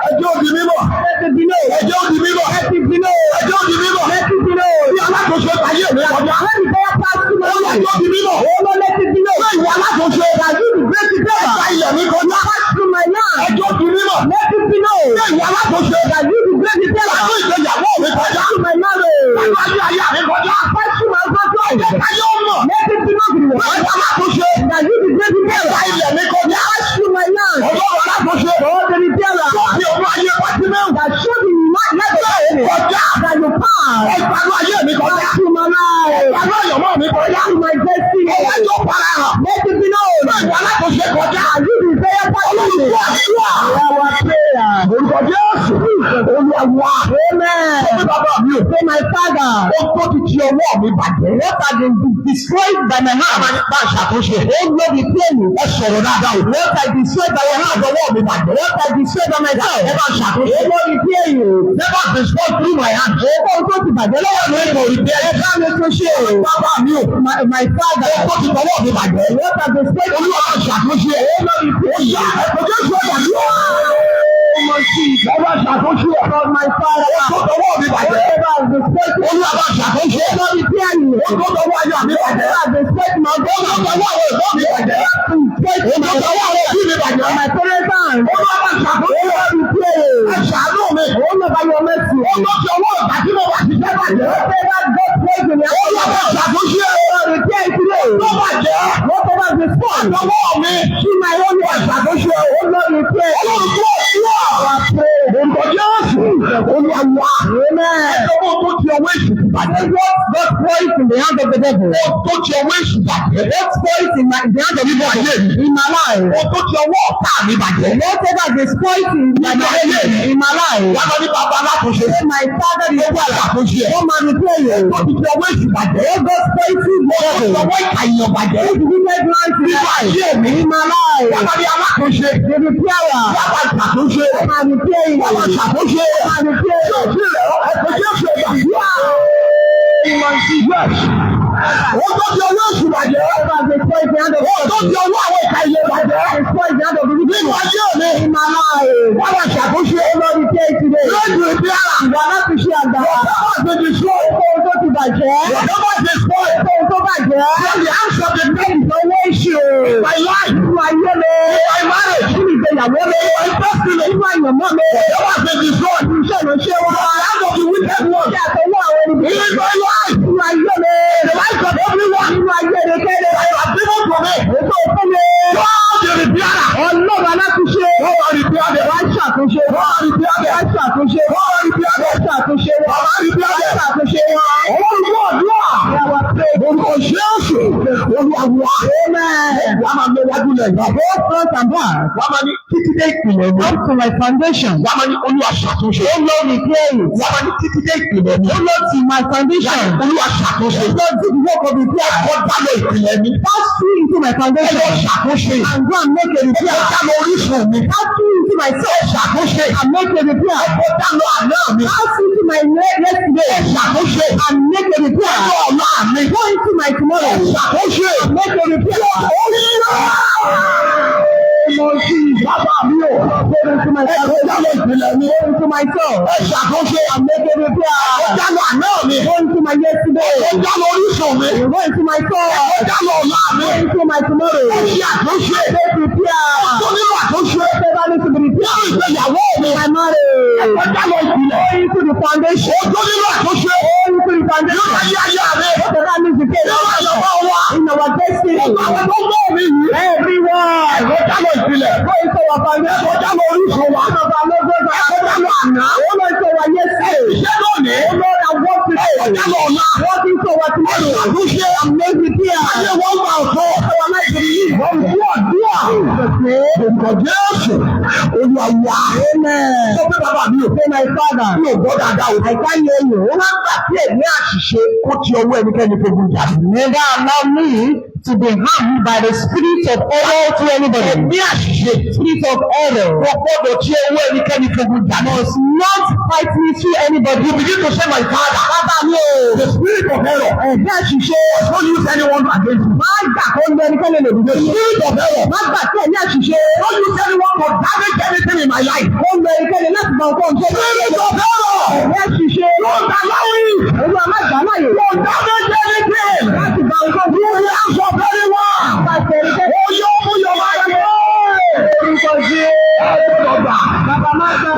Ẹjọ́ òdì mímọ̀. Let it be known. Ẹjọ́ òdì mímọ̀. Let it be known. Ẹjọ́ òdì mímọ̀. Let it be known. Bí alátúnṣe ayé mi kọjá. Let the prayer pass through my life. Ẹjọ́ òdì mímọ̀. Oh Lord, let it be known. Ṣé ìwà alátúnṣe? That you the great repairer. Ẹja ilẹ̀ mi kọjá. Pass through my land. Ẹjọ́ òdì mímọ̀. Let it be known. Ṣé ìwà alátúnṣe? That you the great repairer. Ẹjọ́ ìgbéyàwó mi kọjá. Pass through my marriage. Ẹjọ́ ayé ayé mi kọjá. Pass through my husband. Ayé ọmọ. Let it be known to the Ṣé world. ìwà alátúnṣe? That you the great Ẹja repairer. ilẹ̀ mi kọjá. Pass through my land. Ọlọ́run alátúnṣe. Oh, the repairer. Sọ́ọ̀tì ọdún ayé pàtí mẹ́rin. That show the light of the Kọjá. that you pass. Ẹgbàá ayé mi kọjá. Pass through my life. Ẹgbàá ọ̀yọ̀mọ́ mi kọjá. Through my destiny. Ẹjọ́ para hàn. Let it be known. Ṣé ìwà alátúnṣe kọjá? That you the prayer pass through me. Àdúrà. Our prayer. Orúkọ Jésù. Olúwa wá. Amen. Ṣé bàbá mi ò? Say my Father. Ó tó ti ti ọwọ́ mi bàjẹ́. What have been destroyed by my hand? Bá a ṣàtúnṣe. Oh Lord, we pray you. Ẹ sọ̀rọ̀ dáadáa o. What I destroyed by your hand? Ọwọ́ mi bàjẹ́. What I destroyed by myself? Ẹ bá a ṣàtúnṣe. Oh Lord, we pray you. Never destroy through my hand. Oh, tó ti bàjẹ́ lọ́wọ́ mi. Ẹ kò rí bẹ́ẹ̀. Ẹ bá mi tún ṣe o. Bàbá mi ò. My Father. Ó tó ti tọwọ́ mi bàjẹ́. What have been destroyed? Olúwa bá a ṣàtúnṣe. Oh Lord, we pray you. Ẹ kò jẹ́ ìṣòro àdúrà. Jesus. Ẹ bá a ṣàtúnṣe. Lord, my Father. Ó tó tọwọ́ mi bàjẹ́. Whatever has been destroyed. Olúwa bá a ṣàtúnṣe. Oh Lord, we pray you. Ó tó tọwọ́ ayé mi bàjẹ́. Whatever has been destroyed in my Ó tó body. tọwọ́ àwọn ẹ̀gbọ́n mi bàjẹ́. Ó tó tọwọ́ àwọn òbí mi bàjẹ́. My parents' hand. Olúwa bá a ṣàtúnṣe. Oh Lord, we pray you. Ẹ ṣàánú mi. Oh Lord, by your mercy. Ó tó ti ọwọ́ ìgbà tí mo wà sí jẹ́ bàjẹ́. Whatever God prays in your Olúwa bá a ṣàtúnṣe. Lord, we pray today. Tó bàjẹ́. Whatever has been spoiled. Àtọwọ́ mi. To my own way. Ṣàtúnṣe. Oh Lord, we pray. Ọlọ́run tó ọ̀ṣùwà. Our prayer. Orúkọ Jésù. Olúwa wá. Amen. Ẹ̀sọ́ tó ti ọwọ́ èṣù bàjẹ́. God prays in the hand of the devil. Ó tó ti ọwọ́ èṣù bàjẹ́. God prays in the hand of the devil. In my life. Ó tó ti ọwọ́ ọ̀tá mi bàjẹ́. Whatever has been spoiled in my life. Wọ́n lọ ní bàbá alátúnṣe. Say my Father is Ó àtúnṣe. one man will pray you. Ó ti ti ọwọ́ èṣù bàjẹ́. God prays in the Ó ti devil. ọwọ́ ìka èèyàn bàjẹ́. Who is the wicked man to Nínú ayé mi. in my life? Wọ́n lọ ní alátúnṣe. The repairer. Wọ́n bá ṣàtúnṣe. Man will pray you. Wọ́n bá ṣàtúnṣe. Man will pray you. Ṣé ìrẹ̀ ẹ̀kọ́ Jésù ẹ̀dá? Yes. Ó tó ti ọwọ́ èṣù bàjẹ́. Whatever has been spoiled in the hand of Ó tó ti ọwọ́ àwọn ìka èèyàn bàjẹ́. God. Spoiled in the hand of the wicked Nínú man. ayé mi. In my life. Wọ́n bá ṣàtúnṣe. Oh Lord, we pray today. Lójú ìdí ara. Ìwà láti ṣe àgbà. Whatever has been destroyed. Ohun tó ti bàjẹ́. Whatever has been spoiled. Ohun tó bàjẹ́. From the hands of the devil. Ìsanwó ìṣirò. My life. Nínú ìyàwó mi. Nínú àyànmọ́ mi. Iṣẹ́ ìránṣẹ́ wa. Ṣé àtọwọ́ àwọn ènìyàn. Nínú ayé mi. Nínú ayé mi kẹ́lẹ́. Ètò òfin mi. Ọlọ́run alákùnṣe. Wá ṣàtúnṣe. Wá ṣàtúnṣe. Ṣàtúnṣe wọn. Olúwa àdúrà. Orúkọ Jésù. Olúwa wà. Wà á máa lọ wájú lẹ̀. Both front and back. Wà á máa ní títí dé ìpìlẹ̀ mi. Up to my foundation. Wà á máa ní Olúwa ṣàtúnṣe. Ó lọ ní praise. Wà á máa ní títí dé ìpìlẹ̀ mi. Ó lọ sí my foundation. Olúwa ṣàtúnṣe. Ó lọ sí the work of the prayer. Ó dálé ìpìlẹ̀ mi. Pass through into my foundation. Ó lọ ṣàtúnṣe. And go and make a repair. Ó dálé orísun mi. Pass through into my soul. Ṣàtúnṣe. And make a repair. Ó dálé àná mi. Pass into my yesterday. Ṣàtúnṣe. And make a repair. Ó ọ̀la mi. Go into my tomorrow. Ṣàtúnṣe. And make a repair. Bàbá mi ò. Go into my soul. Go into my soul. Ṣàtúnṣe. And make a repair. Ó dálé àná mi. Go into my yesterday. Ó dálé orísun mi. Go into my soul. Ó dálé ọ̀la mi. Go into my tomorrow. Ó ṣe àtúnṣe. Make a repair. Ó nílò àtúnṣe. Ó ní to be repaired. Ìgbéyàwó mi. My marriage. Ó dálé ìpìlẹ̀. Go into the foundation. Ó nílò àtúnṣe. Go into the foundation. Yóò yá yá rẹ̀. Whatever means the case. Yóò yá yá wá. In our destiny. Àwọn tó gbọ́ mi yìí. Everyone. Ó dálé ìpìlẹ̀. Go into our foundation. Ó dálé orísun wa. Ó dálé àná. Ó lọ into our yesterday. Ṣé lónìí? Ó lọ ra work today. Ó dálé ọ̀la. Work into our tomorrow. Àtúnṣe. And make repair. Ayé wọ́n gbà ọ̀tọ̀. Our life will be. Wọ́n fi àdúrà. Orúkọ Jésù. Olúwa wà. Sọ pé bàbá mi ò. Say my father. Mi ò gbọ́ dáadáa o. I can't hear you. Ó máa ń gbà sí ẹ̀mí àṣìṣe kó ti ọwọ́ ẹnikẹ́ni fogun jà. Never allow me to be harmed by the spirit of error to anybody. Ẹ̀mí àṣìṣe. Spirit of error. Kò gbọ́dọ̀ tí ọwọ́ ẹnikẹ́ni fogun jà. Must not fight me through anybody. You begin to say my father. Bàbá mi ò. The spirit of error. Ẹ̀mí àṣìṣe. Don't use anyone against me. Má gbà kó ń lọ ẹnikẹ́ni lè dùn. The spirit of error. Má gbà sí ẹ̀mí àṣìṣe. Don't use anyone to damage anything in my life. Ó ń lọ ẹnikẹ́ni láti bá ọkọ̀ ọ̀ṣẹ́. Spirit of error. Ẹ̀mí àṣìṣe. Don't allow it. Olúwa má gbà láyè. Don't damage anything. Láti bá ọkọ̀ ọ̀ṣẹ́. You will answer very well. Ó yọ mú yọ máa yẹ. Orúkọ Jésù. Bàbá má gbà.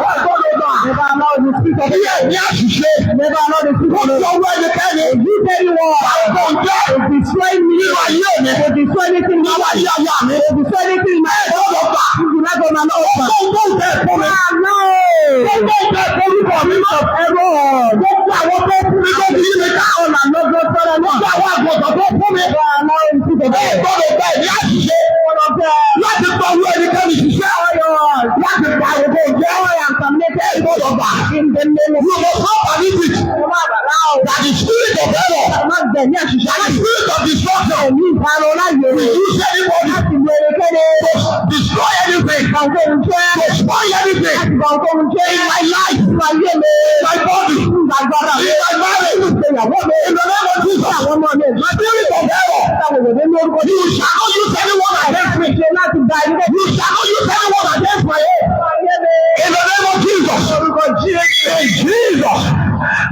Never allow the spirit of error. Ẹ̀mí àṣìṣe. Never allow the spirit of error. Ó yọ ẹnikẹ́ni. You anyone. Àwọn ọ̀jẹ́. Ó destroy me. Nínú ayé mi. Ó destroy anything in my life. Yàyà mi. Ó destroy anything in my life. Ọ̀dọ̀gba. Ìjìnlẹ́gbẹ̀ máa lọ ọ̀pá. Gbogbo ìfẹ́ fún mi. Àná. Gbogbo ìfẹ́ fún mi. Spirit of error. Gbogbo àwọn tó fún mi. Gbogbo yìí mi ká. Ọ̀nà lọ́gbọ́n sọ́dọ̀ náà. Gbogbo àwọn àgbọ̀dọ̀ tó fún mi. Àná ìfúnpẹ̀ bẹ́ẹ̀. Gbọ́dọ̀ bẹ́ẹ̀ ní àṣìṣe. Láti gba owó ẹnikẹ́ni ṣiṣẹ́. Láti gba owó jẹ́. Ìgbọ́dọ̀gba. You must not permit it. That the spirit of error. That the spirit of destruction. We use anybody to destroy anything. To spoil anything. In my life. In my body. In my marriage. In the name of Jesus. The spirit of error. You shall not use anyone against me. You shall not use anyone against my head. In the name of Jesus. In Jesus.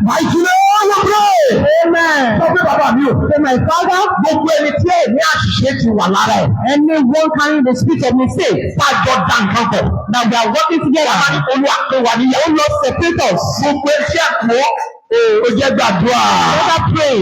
Mighty name we pray. Amen. Sọ pé bàbá mi ò. Say my father. Gbogbo ẹni tí ẹ̀mí àṣìṣe ti wà lára ẹ̀. Anyone carrying the spirit of mistake. Pàjọ dá nǹkan pọ̀. Now they are working together. Wọ́n máa ní olú àpéwà níyà. Ó lọ separate us. Gbogbo ẹṣẹ́ àpò. O jẹ́ gbàdúrà. Never pray.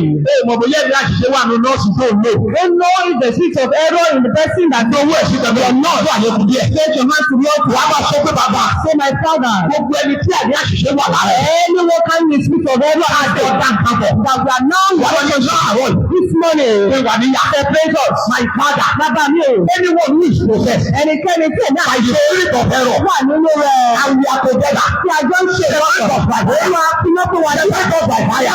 Mo bóyá ẹ̀mí àṣìṣe wà nínú nọ́ọ̀sì tó ń lò. Don't know if the spirit of error in the person that know where she can be or not. Wà ní kùdí ẹ̀. Take your hand to the altar. Wà á máa sọ pé bàbá. Say my father. Gbogbo ẹni tí ẹ̀mí àṣìṣe wà lára ẹ̀. Anyone carrying the spirit of error as they are done cover. That we are now working on this morning. Ṣé wà ní yàtọ̀ prayers? My father. Bàbá mi o. Anyone who is possessed. Ẹnikẹ́ni tí ẹ̀mí àṣìṣe spirit of error wà nínú rẹ̀. And we are together. Tí a jọ ń ṣe ìrọ̀lẹ́ ọ̀pá. Ó máa fi mọ́tò wà ní ọ̀pá ìfàyà.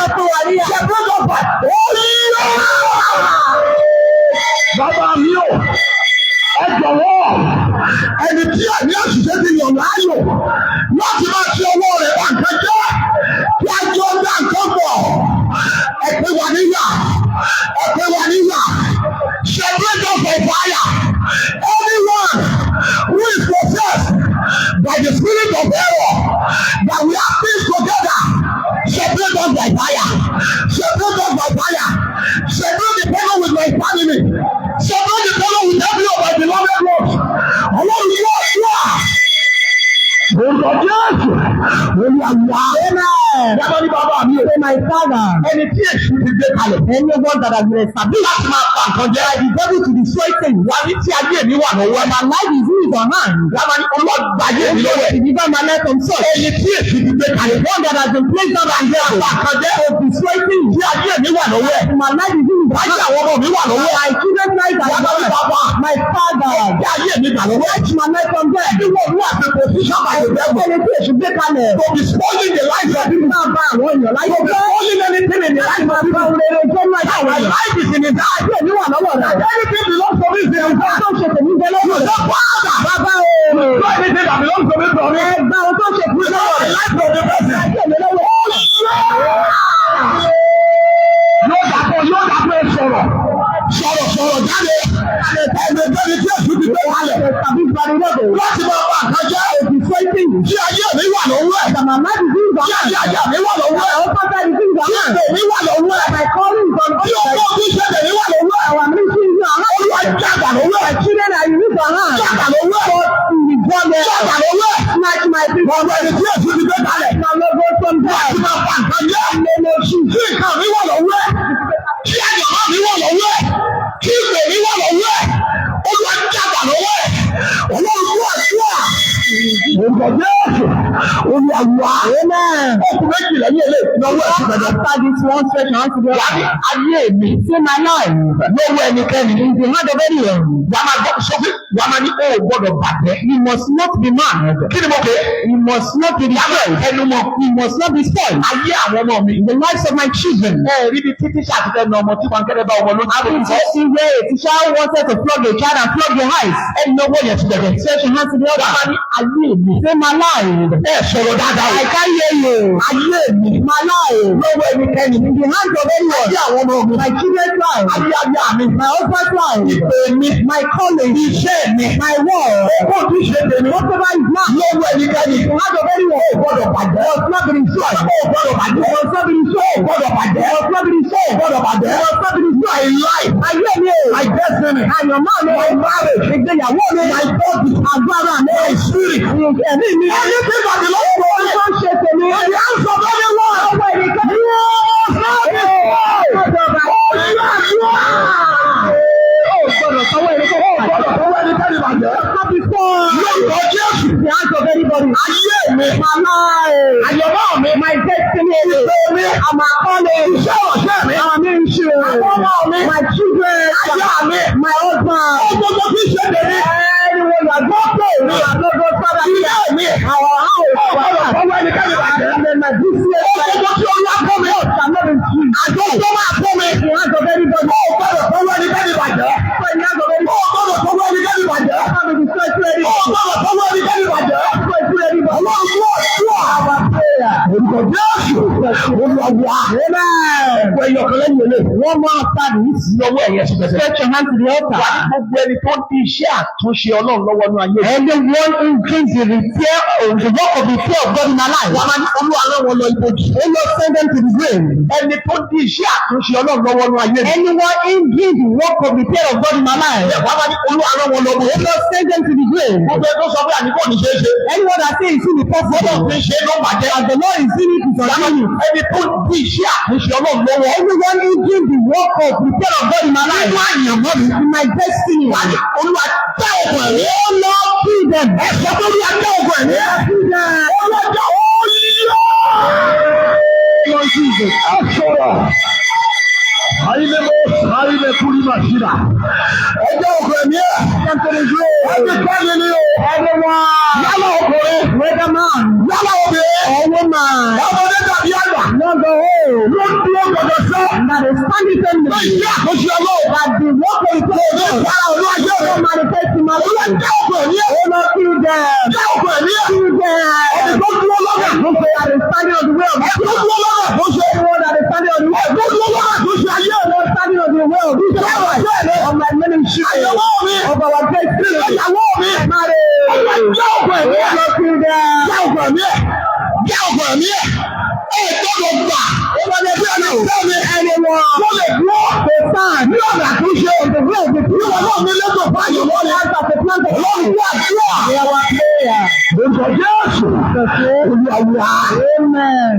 Bàbá mi ò, ẹ jọ̀wọ́, ẹni tí ẹ̀mí àṣìṣe ti yàn láàyò láti máa ṣe owó rẹ̀ wá nǹkan jẹ́ kí a jọ dá nǹkan bọ̀. Ẹ pé wà níyà, separate us by fire. Anyone who is possessed by the spirit of error that we have things together. Separate us by fire. Separate us by fire. Separate the fellow with my family. Separate the fellow with every of my beloved ones. Ọlọ́run yóò wá. Orúkọ Jésù. Olúwa. Yàrá ní bàbá mi. Say my father. Ẹni tí èṣù ti gbé kalẹ̀. Anyone that has been established Láti máa pa nǹkan jẹ́. by the devil to destroy things. Wà ní tí ayé mi wà lọ́wọ́. My life is in his hand. Yàrá ní Olúwa gbàyè mi lọ́wọ́. Deliver my life from such. Ẹni tí èṣù ti gbé kalẹ̀. One that has been placed on my devil. Pa nǹkan jẹ́. To destroy things. Tí ayé mi wà lọ́wọ́. My life is in his Ayé hand. àwọn ọmọ mi wà lọ́wọ́. My children's life are Yàrá ní bàbá. my father. Tí ayé mi gbà lọ́wọ́. Watch my life from there. Bí wọ́n wú àti position by the devil. Ẹni tí èṣù gbé kalẹ̀. To be spoiling the life of people. Máa bá àwọn èèyàn láyé To be jẹ́. spoiling anything in the life of people. Àwọn rere jẹ́ ní àjẹ́ My rẹ̀. life is in his hand. Ayé mi wà lọ́wọ́ rẹ̀. Anything belongs to me is in his hand. Tó ṣe tèmi jẹ́ lọ́wọ́ rẹ̀. Father. Bàbá o. Do anything that belongs to me from me. Ẹgbẹ́ ohun tó ṣe fún lọ́wọ́ The rẹ̀. life of the person. Ayé mi lọ́wọ́. Yóò dàpọ̀ sọ̀rọ̀. Sọ̀rọ̀ jáde. Ẹgbẹ́ bẹ́ẹ̀ni tí èṣù ti gbé kalẹ̀. Tàbí parí lọ́dọ̀. Láti máa bá nǹkan jẹ́. Fighting. Tí ayé mi wà lọ́wọ́ ẹ̀. My life is in his Tí hand. ayé mi wà lọ́wọ́ ẹ̀. Our father is in his Tí hand. èmi wà lọ́wọ́ ẹ̀. My calling is on Tí his ọkọ̀ hand. tí ṣẹ̀dẹ̀ mi wà lọ́wọ́ ẹ̀. Our ministry is in your hand. Olúwa jàgbà lọ́wọ́ ẹ̀. My children are in his hand. Jàgbà lọ́wọ́ ẹ̀. Jàgbà lọ́wọ́ ẹ̀. Snatch my people. Ọmọ ẹni tí èṣù ti gbé kalẹ̀. My logo from Láti there. máa bá nǹkan jẹ́. Tí nǹkan mi wà lọ́wọ́ ẹ̀. Tí àyàmọ́ mi wà lọ́wọ́ ẹ̀. Tí ìwé mi wà lọ́wọ́ ẹ̀. Olúwa jàgbà lọ́wọ́ ẹ̀. Ọlọ́run mú àdúrà. Orúkọ Jésù. Olúwa. Ọkùnrin méjì lẹ́yìn ilé lọ́wọ́ ẹ̀sìn bẹ̀rẹ̀. After this one stretch on to the Wà ní other. ayé mi. Say my life. Lọ́wọ́ ẹnikẹ́ni. In the hand of anyone. Wà á máa gbọ́ sọ́fí. Wà á máa ní ó gbọ́dọ̀ bàjẹ́. You must not be mad. Kí ni mo pè é? You must not be destroyed. Ẹnu mọ̀. You must not be spoiled. Ayé àwọn ọmọ mi. The lives of my children. Rí bí títí ṣàtìlẹ́ ní ọmọ tí wọn kẹ́lẹ́ bá ọmọ lójú. Have you seen where a teacher wanted to flog a child and flog your eyes? Ẹni owó yẹn ti bẹ̀rẹ̀. Stretch your hand to the Wà á máa other. ní ayé mi. Say my life. Sọ̀rọ̀ dáadáa o. I can't hear you. Ayé mi. My life. Lọ́wọ́ ẹnikẹ́ni. In the hands of anyone. Ayé àwọn ọmọ mi. My children's life. Ayé ayé mi. My husband's life. Ìpè mi. My calling. Iṣẹ́ mi. My work. Kó o tún ṣe tèmi. Whatever is not. Lọ́wọ́ ẹnikẹ́ni. In the hands of anyone. Ó gbọ́dọ̀ bàjẹ́. Must not be destroyed. Ó gbọ́dọ̀ bàjẹ́. Must not be destroyed. Ó gbọ́dọ̀ bàjẹ́. Must not be destroyed. Ó gbọ́dọ̀ bàjẹ́. Must not be destroyed. My life. Ayé mi o. My destiny. Àyànmọ́ mi. My marriage. Ìgbéyàwó mi. My body. Agbára mi. My spirit. Ẹ̀mí mi. Anything that belongs to me. Tó ń ṣe tèmi. In the hands of anyone. Ọwọ́ ẹnìkan. Ó gbọ́dọ̀ sọ́wọ́ ẹnìkan. Ọwọ́ ẹnikẹ́ni bàjẹ́. Happy fall. Lórúkọ Jésù. The hands of anybody. Ayé mi. My life. Àyọ̀mọ́ mi. My destiny. Ìpè mi. I'm a calling. Iṣẹ́ ọ̀ṣẹ́ mi. Our ministry. Àwọn ọmọ mi. My children. Aya mi. My husband. Gbogbo tí ṣe tèmi. Anyone that go play. We are not going further. Ilé mi. Our house. Ọwọ́ ẹnikẹ́ni bàjẹ́. And then my business. Gbogbo tí olúwa kọ́ mi. Shall not be free. Àjọ tó máa kọ́ mi. The hands of anybody. Ọwọ́ ẹnikẹ́ni bàjẹ́. So in the hands of anybody. Ọwọ́ ẹnikẹ́ni bàjẹ́. Have a destroyed to anybody. Ọwọ́ ẹnikẹ́ni bàjẹ́. Destroyed to anybody. Ọlọ́run mú ọ̀ṣọ́. Our prayer. Orúkọ Jésù. Olúwa wá. Ẹgbẹ́ ìyọ̀kan lẹ́yìn olè. One more after this. Lọ́wọ́ ẹ̀yẹ ti bẹ̀rẹ̀. Stretch your hand to the altar. Wà ní gbogbo ẹni tó ń di iṣẹ́ àtúnṣe Ọlọ́run lọ́wọ́ ní ayé. Anyone who brings the repair or the work of the fear of God in our life. Wà á ní Olúwa rán wọn lọ ibojì. O Lord, send them to the grave. Ẹni tó ń di iṣẹ́ àtúnṣe Ọlọ́run lọ́wọ́ ní ayé. Anyone who brings the work of the fear of God in our life. Wà á ní Olúwa rán wọn lọ O ibojì. Lord, send them to the grave. Gbogbo ẹni tó sọ pé àníkò ní ṣeé ṣe. Anyone that says it's impossible. Ọlọ́run ti ṣe ló bàjẹ́. As the Lord is doing it, is on you. Ẹni tó ń di iṣẹ́ àtúnṣe Ọlọ́run lọ́wọ́. Everyone who brings the work of the fear of God in my life. Nínú àyànmọ́ mi. In my destiny. Wà ní Olúwa dá ọkọ̀ ẹ̀mí. O Lord, free them. Ẹ̀sọ́ tó ní adá ọkọ̀ ẹ̀mí. Free them. Ọlọ́jà ó yíyá. Lord Jesus. Ẹ sọ̀rọ̀. Àyìnbó kúrú màṣínà. Ẹjọ́ ọkọ̀ ẹ̀mí ẹ̀. Them to the grave. Ẹni kọ́ni ni o. Everyone. Yálà ọkùnrin. Whether man Yálà obìnrin. or woman. Ọmọdé tàbí àgbà. Not the whole. Ló ń dúró gbọdọ̀ sọ. That is standing Pé firmly. iṣẹ́ àtúnṣe Ọlọ́run. That the work of the fear of God. Ìpara òun ayé rẹ̀. will manifest in my Olúwa life. dá ọkọ̀ ẹ̀mí ẹ̀. O Lord, kill them. Dá ọkọ̀ ẹ̀mí ẹ̀. Kill Ẹni them. tó dúró lọ́gà. That is standing on the way of Ẹni tó God. dúró lọ́gà tó ṣe. Anyone that is standing on the way of Ẹni tó God. dúró lọ́gà tó ṣe ayé rẹ̀. Lord, standing on the way of God. Of my ministry. Àyẹ̀wò mi. Of our destiny. Ìgbéyàwó mi. Marriage. Olúwa dá ọkọ̀ ẹ̀mí O ẹ̀. Lord, kill them. Dá ọkọ̀ ẹ̀mí ẹ̀. Dá ọkọ̀ ẹ̀mí ẹ̀. Ẹ gbọ́dọ̀ gbà. Ìgbàlẹ̀ bí ẹni sẹ́mi. Anyone. Tó lè dúró. They stand. Ní ọ̀nà àtúnṣe. On the way of the Ìwọ náà ní lẹ́tọ̀ báyìí lọ́lẹ̀. As a plant of Ọlọ́run wà dúrà. They are our prayer. prayer. Orúkọ Jésù. Olúwa.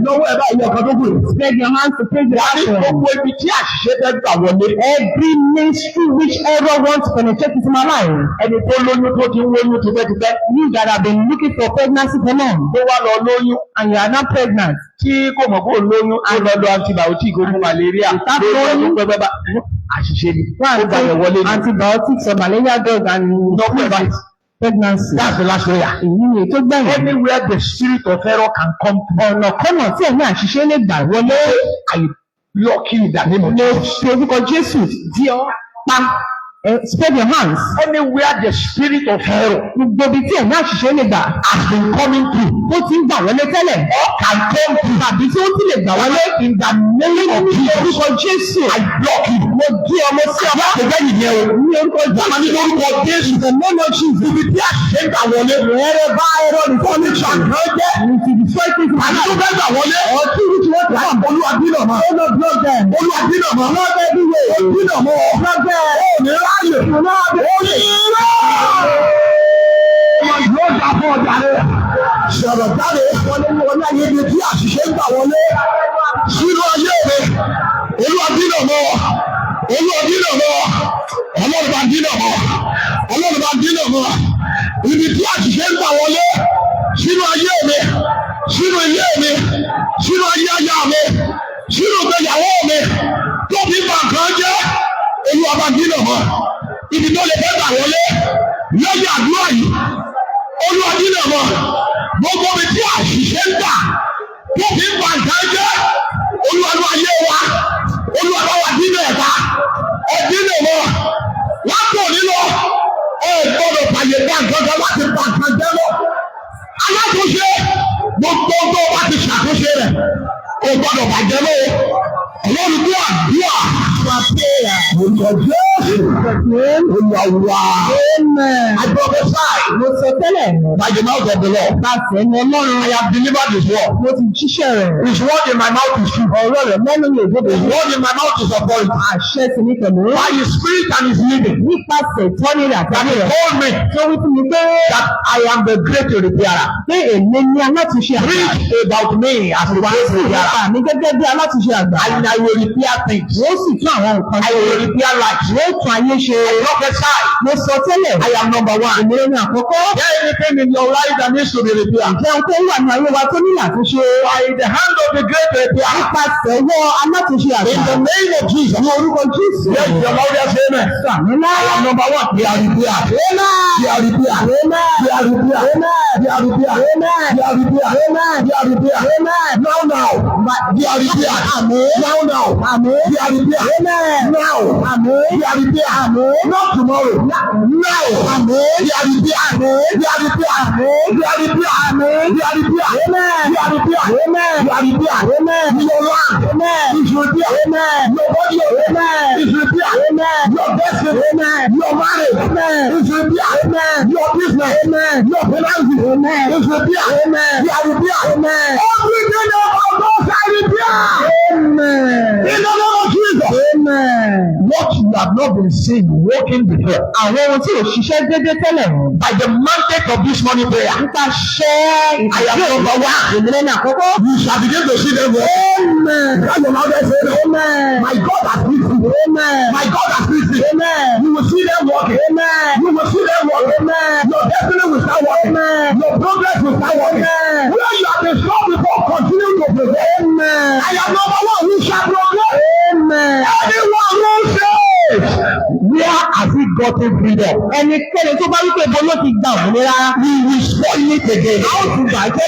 Lọ́wọ́ ẹ̀ báyìí ọkàn tó kù. Spread your hands to pray the Wà ní gbogbo ibi tí àṣìṣe fẹ́ gbà wọlé. Every ministry which ever wants to penetrate into my life. Ẹni tó lóyún tó ti ń wóyún tipẹ́tipẹ́. You that have been looking for pregnancy for long. Tó wá lọ lóyún. And you are not pregnant. Tí kò mọ̀ kó lóyún. Ó lọ lo antibiotic orí malaria. Lóyún pẹ́pẹ́ àṣìṣe ni. Ó gbàyẹ̀ wọlé ni. Antibiotics or malaria drug and pregnancy. That's the last prayer. Èyí ni tó gbẹ̀yìn. Anywhere the spirit of error can come to. Ọ̀nà kọ́nà tí ẹ̀mí àṣìṣe lè gbà wọlé. I block you in the name of Jesus. Mo fi orúkọ Jésù di ọ́ pa. Spread your hands. Anywhere the spirit of error. Gbogbo ibi tí ẹ̀mí àṣìṣe lè gbà. Has been coming through. Ó ti ń gbà wọlé tẹ́lẹ̀. Or can come through. Tàbí tí ó ti lè gbà wọlé. In the name of Jesus. Orúkọ Jésù. I block you. Mo di ọmọ sí ọba. Àbẹ̀bẹ̀ yìí yẹn o. Ní orúkọ Ìjọba ní orúkọ Jésù. The name of Jesus. Ibi tí àṣìṣe gbà wọlé. Wherever error is coming from. Ìṣàkàn jẹ́. And it will destroy things. Àti tó fẹ́ gbà wọlé. Ọtí which want to come. Olúwadínà mọ́. Oh no, block them. Olúwadínà mọ́. Block everywhere. Olúwadínà mọ́. Block them. Ó ní ráàyè. You know how to Yóò dà fún ọjà rẹ̀. Sọ̀rọ̀ jáde wọlé ayé ibi tí àṣìṣe ń gbà wọlé. Sínú ayé rẹ̀. Olúwadínà mọ́. Olúwadínà mọ́. Ọlọ́run bá dínà mọ́. Ọlọ́run bá dínà mọ́. Ibi tí àṣìṣe ń gbà wọlé. Sínú ayé mi. Sínú ilé mi. Sínú ayé aya mi. Sínú ìgbéyàwó mi. Tó fi bà kan jẹ́. Olúwa bá dínà mọ́. Ibi tó lè fẹ́ gbà wọlé lẹ́yìn àdúrà yìí Olúwadínà mọ́ gbogbo mi tí àṣìṣe ń gbà tó fi ń bà nǹkan jẹ́ Olúwa ayé wa Olúwa wa dínà ẹ̀ka ẹ̀dínà mọ́ látò nílò gbọ́dọ̀ fàyè gbà nǹkan kan láti bà nǹkan jẹ́ lọ alátúnṣe gbogbo tó bá ti ṣàtúnṣe rẹ̀ kò gbọ́dọ̀ bàjẹ́ lọ Ọlọ́run tó àdúrà orúkọ Jésù Olúwa. I prophesy. Mo sọ tẹ́lẹ̀. By the mouth of the Lord. Láti ẹnu Ọlọ́run. I have delivered his word. Mo ti jíṣẹ́ rẹ̀. His word in my mouth is true. Ọ̀rọ̀ rẹ̀ mẹ́nu mi òdodo. His word in my mouth is authority. Àṣẹ sì ní pẹ̀lú. By his spirit and his leading. Nípasẹ̀ tọ́ni rẹ̀ àti That he rẹ̀. told me. Tó wí fún mi pé. That I am the great repairer. Pé èmi ni alátúnṣe àgbà. Preach about me as the great repairer. Mi gẹ́gẹ́ bí alátúnṣe àgbà. And I will repair things. Wọ́n sì tún àwọn nǹkan ṣe. I will repair lives. Wọ́n tún ayé ṣe. I prophesy. Mo sọ tẹ́lẹ̀. I am number one. Ìmọ̀lẹ́ ni àkọ́kọ́. There anything in your life that needs to be repaired. Ǹjẹ́ ohun tó wà ní ayé wa tó ní àtúnṣe? By the hand of the great repairer. Nípasẹ̀ ọwọ́ alátúnṣe àgbà. In the name of Jesus. Ní orúkọ Jésù. Yes, your loudest amen. Àmínà. I am number one. They are repaired. Amen. They are repaired. Amen. They are repaired. Amen. They are repaired. Amen. They are repaired. Amen. They are repaired. Amen. Now. They are repaired. Amen. Now. Amen. They are repaired. Amen. Now. Amen. They are repaired. Amen. Not tomorrow. Now. Amen. They are repaired. Amen. They are repaired. Amen. They are repaired. Amen. They are repaired. Amen. They are repaired. Amen. They are repaired. Amen. Your land. Amen. Is repaired. Amen. Your body. Amen. Is repaired. Amen. Your destiny. Amen. Your marriage. Amen. Is repaired. Amen. Your business. Amen. Your finances. Amen. Is repaired. Amen. They are repaired. Amen. Everything about those are repaired. Amen. In the name of Jesus. Amen. What you have not been seeing working before. Àwọn ohun tí ò ṣiṣẹ́ déédéé tẹ́lẹ̀ rẹ̀. By the mandate of this morning prayer. Nípa ṣẹ́ I am number one. ìdílé ní àkọ́kọ́. You shall begin to see them work. Amen. That's the loudest amen. Amen. My God has preached you. Amen. My God has preached you. Amen. You will see them working. Amen. You will see them working. Amen. Your destiny will start working. Amen. Your progress will start working. Amen. Where you have been stopped before, continue to progress. Amen. I am number one. You shall progress. Amen. Anyone who says, where has he gotten freedom? Ẹnikẹ́ni tó bá wípé ibo ló ti gbà òmìnira. We will spoil it again. A ó tún bàjẹ́.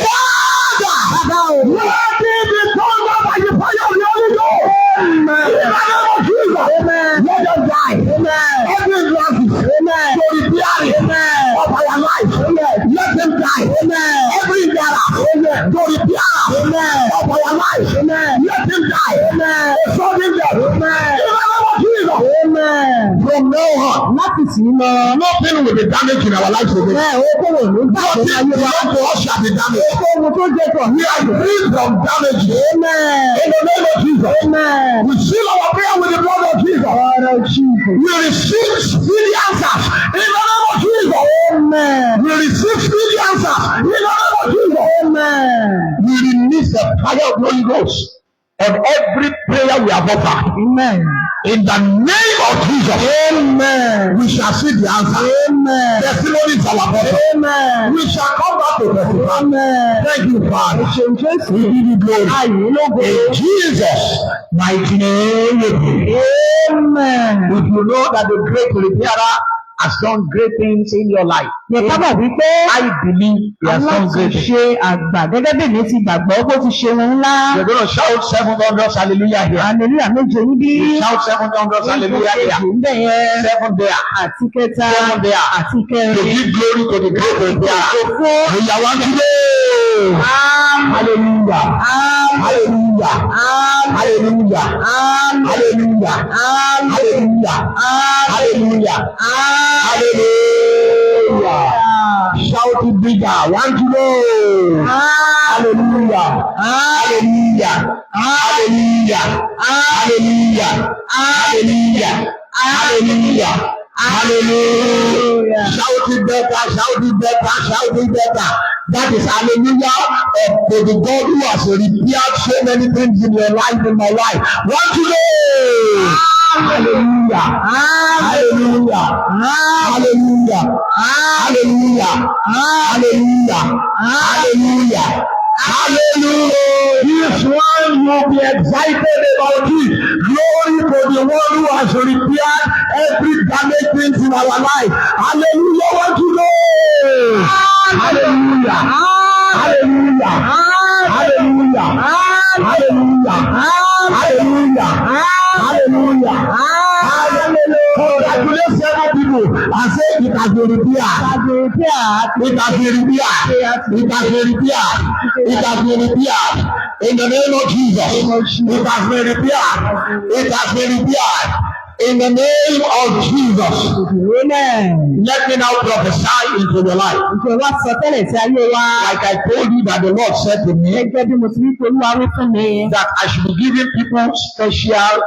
Bàbá o. Where did the thunder by the fire of the Holy Ghost? Amen. In the name of Jesus. Amen. Let them die. Amen. Every glasses. Amen. To repair it. Amen. Of our life. Amen. Let them die. Amen. Every dara. Amen. To repair. Amen. Of our life. Amen. Let them die. Amen. Sudden death. Amen. In the name of Jesus. Amen. From now on. Láti tì í lọ. Nothing will be damaged in our lives again. Bẹ́ẹ̀ o kò wò ní bàjẹ́ Nothing láyé wa. belong to us shall be damaged. Ohun tó jẹ́ tọ̀. We are free from damage. Amen. In the name of Jesus. Amen. We seal our prayer with the blood of Jesus. Ọ̀rọ̀ Jesus. We receive speedy answers. In the name of Jesus. Amen. We will receive speedy answers. In the name of Jesus. Amen. We release the fire of the Holy Ghost on every prayer we have offered. Amen. In the name of Jesus. Amen. We shall see the answer. Amen. Testimony is our portion. Amen. We shall come back to testify. Amen. Thank you, Father. Jesus. We give you glory. Ayé In Jesus' mighty name we pray. Amen. If you know that the great repairer has done great things in your life, Yẹ ká bọ̀ wípé I believe he has done great things. aláṣẹ àgbà gẹ́gẹ́ bí èmi ti gbàgbọ́ bó ti ṣe wọn ńlá. You're going to shout 700 hallelujah here. Hallelujah méje níbí. You shout 700 hallelujah here. Níbẹ̀ yẹn. 7 there. Àti kẹta. 7 there. Àti To kẹrin. give glory to the great repairer. Òfó. We are one today. Hallelujah. Hallelujah. Hallelujah. Hallelujah. Hallelujah. Hallelujah. Hallelujah. Shout it bigger. Want to know? Hallelujah. Hallelujah. Hallelujah. Hallelujah. Hallelujah. Hallelujah. Hallelujah. Shout it better. Shout it better. Shout it better. That is hallelujah to the God who has repaired so many things in your life, in my life. Want to know? Hallelujah. Hallelujah. Hallelujah. Hallelujah. Hallelujah. Hallelujah. Hallelujah. This one you will be excited about it. Glory to the one who has repaired every damaged things in our life. Hallelujah. Want to know? Hallelujah. Hallelujah. Hallelujah. Hallelujah. Hallelujah. Hallelujah. Hallelujah. Congratulations, people. I say it has been repaired. It has been repaired. It has been repaired. It has been repaired. In the name of Jesus. It has been repaired. It has been repaired. In the name of Jesus. Amen. Let me now prophesy into your life. Like I told you that the Lord said to me that I should be giving people special